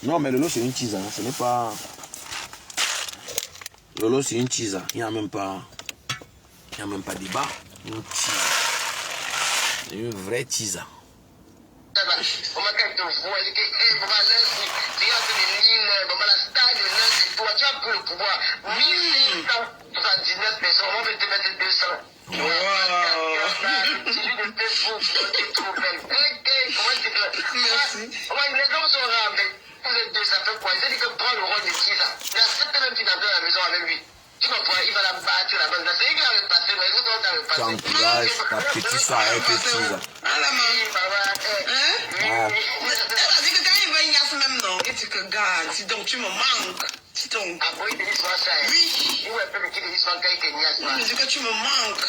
Non, mais Lolo, c'est une chisa. Hein. Ce n'est pas... Lolo, c'est une chisa. Il n'y a même pas... Il n'y a même pas débat. Une chisa. Une vraie chisa. T'encourages ta petite soeur avec tes chisa. Elle a dit que quand il va, il y a ce même nom. Et tu que garde, si donc tu me manques. Si donc. Oui. Il dit que tu me manques.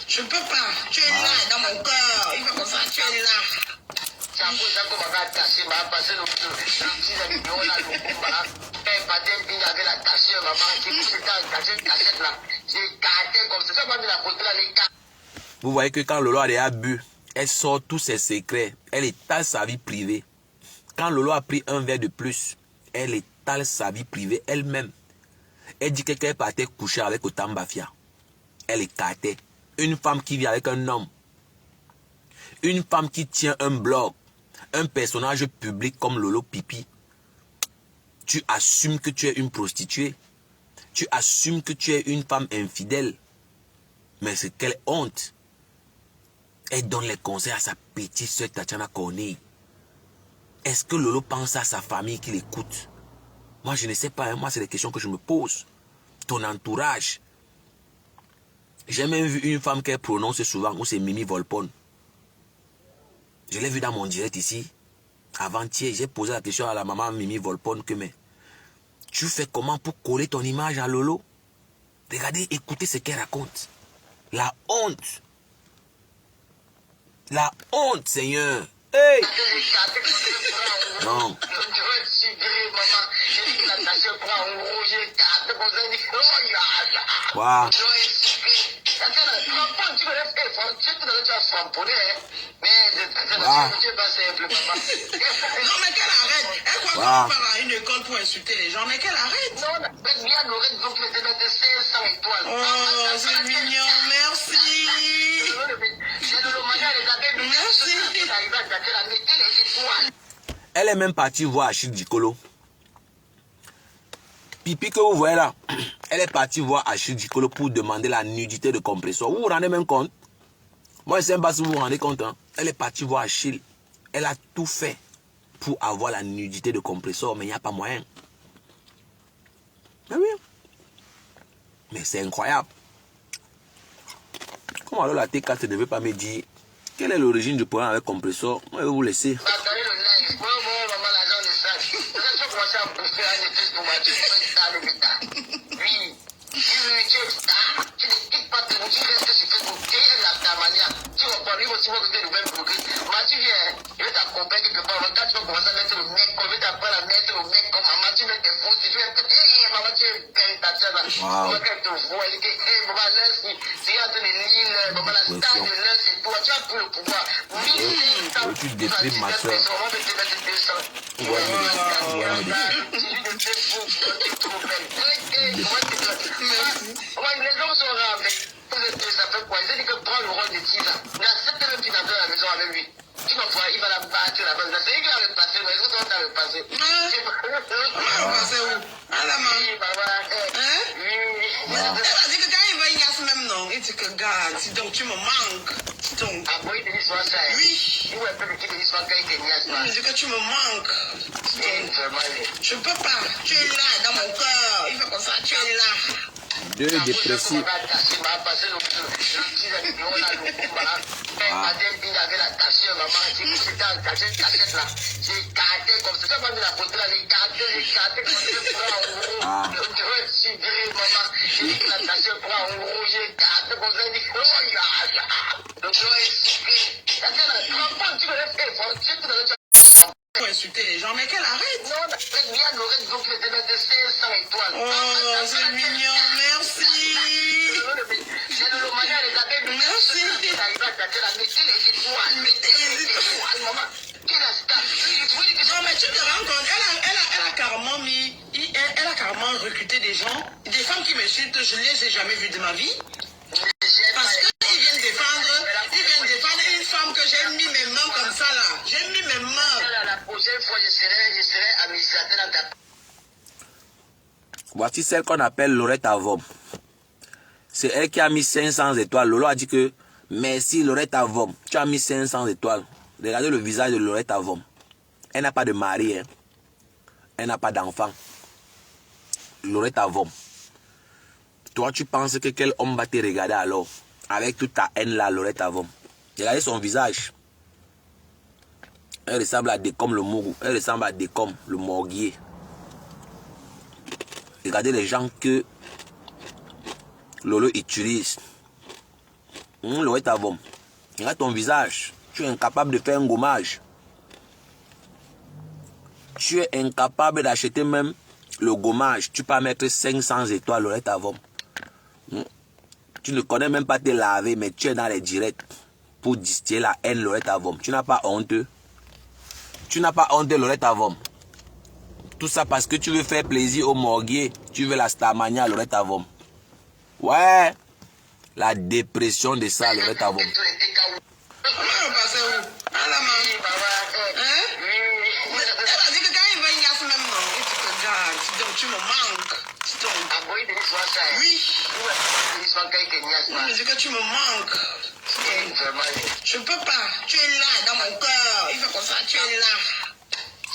Je ne peux pas. Tu es là dans mon cœur. Il va comme ça, tu es là. Vous voyez que quand Lolo a bu, elle sort tous ses secrets. Elle étale sa vie privée. Quand Lolo a pris un verre de plus, elle étale sa vie privée elle-même. Elle dit que qu'elle partait coucher avec Otambafia. Elle écartait. Une femme qui vit avec un homme. Une femme qui tient un blog. Un personnage public comme Lolo Pipi. Tu assumes que tu es une prostituée. Tu assumes que tu es une femme infidèle. Mais c'est quelle honte. Elle donne les conseils à sa petite soeur Tatiana Corneille. Est-ce que Lolo pense à sa famille qui l'écoute? Moi, je ne sais pas. Hein. Moi, c'est des questions que je me pose. Ton entourage. J'ai même vu une femme qu'elle prononce souvent, où c'est Mimi Volpone. Je l'ai vu dans mon direct ici. Avant-hier, j'ai posé la question à la maman Mimi Volpone que mais tu fais comment pour coller ton image à Lolo? Regardez, écoutez ce qu'elle raconte. La honte. La honte, Seigneur. Hey! Non. Wow. Non, mais qu'elle arrête. Elle croit qu'on part à une école pour insulter les gens, mais qu'elle arrête. Oh, c'est mignon, merci. Elle est même partie voir Achille Dikolo. Pipi que vous voyez là, elle est partie voir Achille Dikolo pour demander la nudité de compresseur. Vous vous rendez même compte? Moi, je ne sais pas si vous vous rendez compte. Hein? Elle est partie voir Achille. Elle a tout fait pour avoir la nudité de compresseur, mais il n'y a pas moyen. Mais oui. Mais c'est incroyable. Comment alors la T4 ne veut pas me dire quelle est l'origine du problème avec compresseur? Moi, je vais vous laisser. Wow. Tu déprimes ma soeur. tu vas voir, il va la battre là-bas. C'est lui qui va le passer, mais est-ce que tu vas le passer? On va passer où? À la main. Elle a dit que quand il va y a même non, il dit que gars, donc tu me manques. Donc. Ah bon, il te dit soit ça. Oui. Où est le petit qui dit soit quand il te niaise pas? Il dit que tu me manques. Je peux pas. Tu es là dans mon cœur. Il fait comme ça, tu es là. Deux dépressifs. Pour insulter les gens, mais qu'elle arrête. Non, bien Lorette, donc les étoiles de 500 étoiles. Oh, c'est mignon, merci. Non, mais tu te rends compte, elle a carrément mis, elle a carrément recruté des gens, des femmes qui m'insultent, je ne les ai jamais vues de ma vie. Parce qu'ils viennent défendre une femme que j'ai mis mes mains comme ça là. J'ai mis mes mains. La prochaine fois, je serai administrateur dans ta... Voici celle qu'on appelle Lorette Avom. C'est elle qui a mis 500 étoiles. Lolo a dit que merci Lorette Avom. Tu as mis 500 étoiles. Regardez le visage de Lorette Avom. Elle n'a pas de mari. Hein. Elle n'a pas d'enfant. Lorette Avom. Toi, tu penses que quel homme va te regarder alors? Avec toute ta haine là, Lorette Avom. Regardez son visage. Elle ressemble à Décom le Mourou. Elle ressemble à Décom le Morguier. Regardez les gens que Lolo utilise. Lorette Avom. Regarde ton visage. Tu es incapable de faire un gommage. Tu es incapable d'acheter même le gommage. Tu peux mettre 500 étoiles, Lorette Avom. Tu ne connais même pas te laver, mais tu es dans les directs pour distiller la haine, Lorette Avom. Tu n'as pas honte. Tu n'as pas honte, Lorette Avom. Tout ça parce que tu veux faire plaisir au morguier. Tu veux la Starmania, Lorette Avom. Ouais. La dépression de ça, Lorette Avom. Comment on passe où? À la main. Elle a dit que quand il va y a même non, il dit que gars, donc tu me manques. Ah bon, il te dit soit ça. Oui. Où est le petit qui dit soit quand il te niaise pas? Il dit que tu me manques. Je peux pas. Tu es là dans mon cœur. Il fait comme ça, tu es là.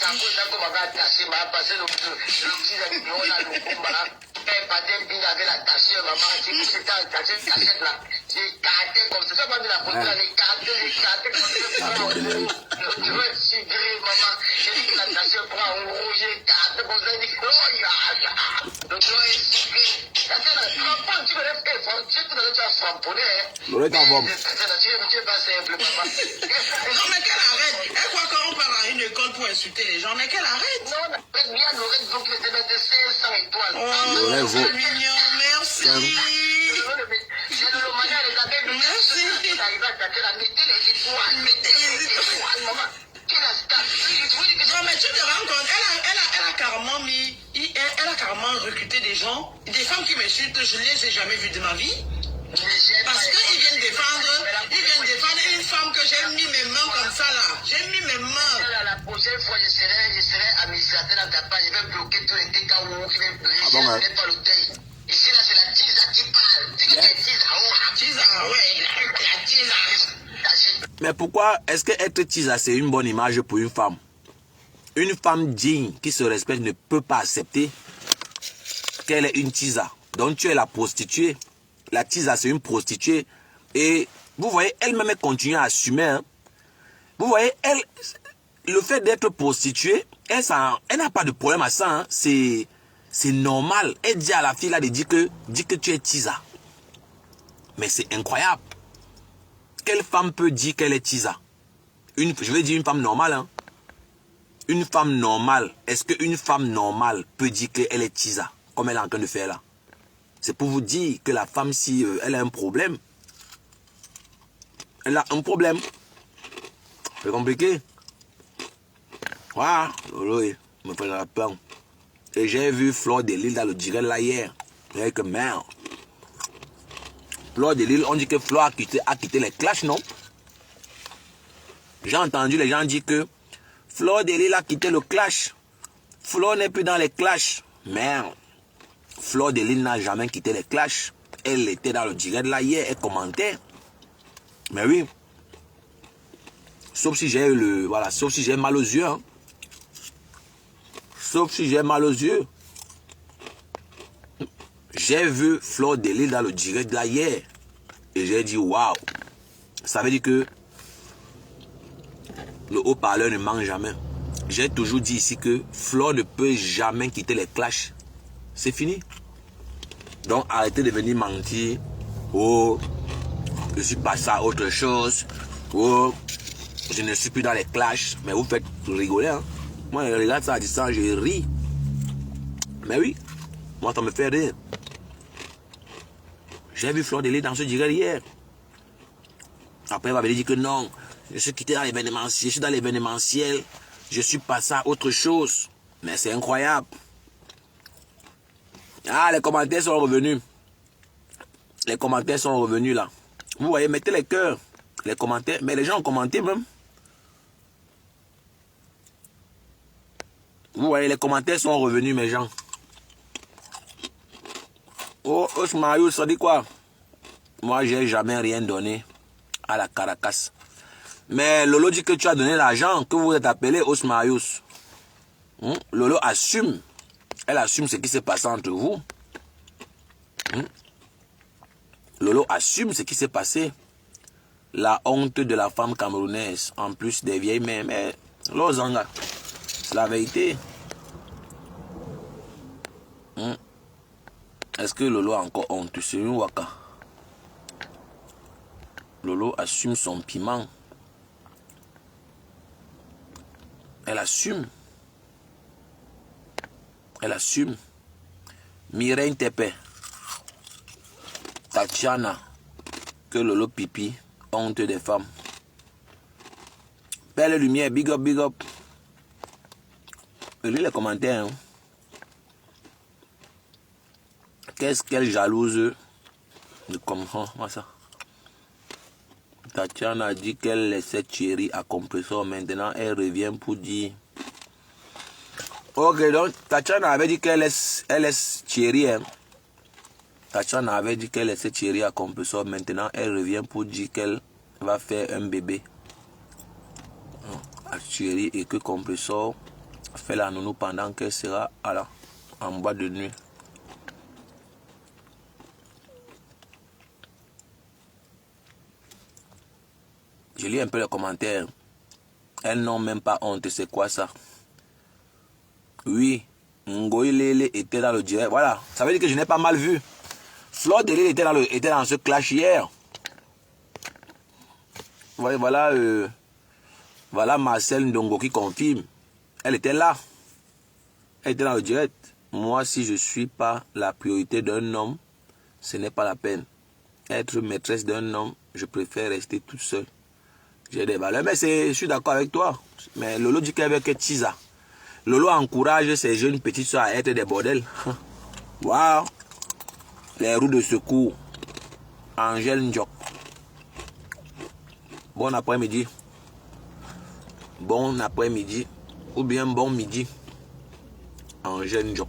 Ça va passer le petit on a le combat. Elle partait un peu avec la tâche, maman. C'est quand cachette là. J'ai carté comme ça. Ça va de la photo là. Les cartés comme ça. Je veux subir, maman. J'ai dit que la tâche prend un rouge. J'ai carté comme ça. J'ai dit, oh, ya. Donc, je vais subir. Tu veux faire effort. Tu vas frapponner. Lorette Avom. Tu es pas simple, maman. Non, mais qu'elle arrête. Elle croit qu'on part à une école pour insulter les gens, mais qu'elle arrête. Non, bien Lorette, donc les étoiles de 500 étoiles. Oh, c'est mignon, merci. Non, mais tu te rends compte, elle a carrément mis, elle a carrément recruté des gens, des femmes qui m'insultent, je ne les ai jamais vues de ma vie. Parce qu'ils viennent défendre une femme que j'ai mis mes mains comme ça là. J'ai mis mes mains. La prochaine fois, je serai administrateur dans ta page. Je vais bloquer tous les TK où je vais bloquer. Ah bon, hein? Pas l'hôtel. Ici, là, c'est la tisa qui parle. Tu sais que Tisa, ouais, la tisa. Mais pourquoi est-ce que être tisa, c'est une bonne image pour une femme? Une femme digne qui se respecte ne peut pas accepter qu'elle est une tisa. Donc tu es la prostituée. La tisa, c'est une prostituée. Et vous voyez, elle-même continue à assumer. Hein. Vous voyez, elle, le fait d'être prostituée, elle n'a pas de problème à ça. Hein. C'est normal. Elle dit à la fille là de dire que tu es tisa. Mais c'est incroyable. Quelle femme peut dire qu'elle est tisa? Je vais dire une femme normale. Hein. Une femme normale. Est-ce qu'une femme normale peut dire qu'elle est tisa? Comme elle est en train de faire là. C'est pour vous dire que la femme, si elle a un problème, elle a un problème. C'est compliqué. Voilà. Lolo, me fait la peur. Et j'ai vu Fleur de Lille dans le direct là hier. Avec merde. Fleur de Lille, on dit que Fleur a quitté les clashs, non? J'ai entendu les gens dire que Fleur de Lys a quitté le clash. Fleur n'est plus dans les clashs. Mais Fleur de Lys n'a jamais quitté les clashs. Elle était dans le direct là hier, elle commentait. Mais oui. Sauf si j'ai eu le... Voilà, sauf si j'ai mal aux yeux. Hein. Sauf si j'ai mal aux yeux. J'ai vu Fleur de Lys dans le direct là hier. Et j'ai dit, waouh. Ça veut dire que le haut-parleur ne ment jamais. J'ai toujours dit ici que Fleur ne peut jamais quitter les clashs. C'est fini. Donc arrêtez de venir mentir. Oh, je suis passé à autre chose. Oh, je ne suis plus dans les clashs. Mais vous faites rigoler. Hein? Moi, je regarde ça à distance, je ris. Mais oui, moi, ça me fait rire. J'ai vu Fleur de Lys dans ce direct hier. Après, elle va venir dire que non, je suis quitté dans l'événementiel, je suis dans l'événementiel, je suis passé à autre chose. Mais c'est incroyable. Ah, les commentaires sont revenus. Les commentaires sont revenus là. Vous voyez, mettez les cœurs. Les commentaires, mais les gens ont commenté même. Vous voyez, les commentaires sont revenus, mes gens. Oh, Osmarius, ça dit quoi? Moi, j'ai jamais rien donné à la Caracas. Mais Lolo dit que tu as donné l'argent, que vous êtes appelé Osmarius. Lolo assume. Elle assume ce qui s'est passé entre vous. Lolo assume ce qui s'est passé. La honte de la femme camerounaise, en plus des vieilles mères. Mais Lozanga, c'est la vérité. Est-ce que Lolo a encore honte? C'est une waka. Lolo assume son piment. Elle assume. Elle assume. Mireille Tepe. Tatiana. Que Lolo pipi. Honte des femmes. Belle lumière. Big up, big up. Lis les commentaires. Hein. Qu'est-ce qu'elle jalouse de comprendre ça? Tatiana a dit qu'elle laissait Thierry à compresseur. Maintenant, elle revient pour dire... Ok, donc Tatiana avait dit qu'elle laisse Thierry. Hein. Tatiana avait dit qu'elle laissait Thierry à compresseur. Maintenant, elle revient pour dire qu'elle va faire un bébé à Thierry et que compresseur fait la nounou pendant qu'elle sera en boîte de nuit. Je lis un peu les commentaires. Elles n'ont même pas honte. C'est quoi ça? Oui. Ngoï Lele était dans le direct. Voilà. Ça veut dire que je n'ai pas mal vu. Fleur de Lys était dans ce clash hier. Ouais, voilà. Voilà Marcel Ndongo qui confirme. Elle était là. Elle était dans le direct. Moi, si je ne suis pas la priorité d'un homme, ce n'est pas la peine. Être maîtresse d'un homme, je préfère rester toute seule. J'ai des valeurs, mais je suis d'accord avec toi. Mais Lolo dit qu'elle veut que Tisa. Lolo encourage ses jeunes petites soeurs à être des bordels. Waouh! Les roues de secours. Angèle Ndjok. Bon après-midi. Bon après-midi. Ou bien bon midi. Angèle Ndjok.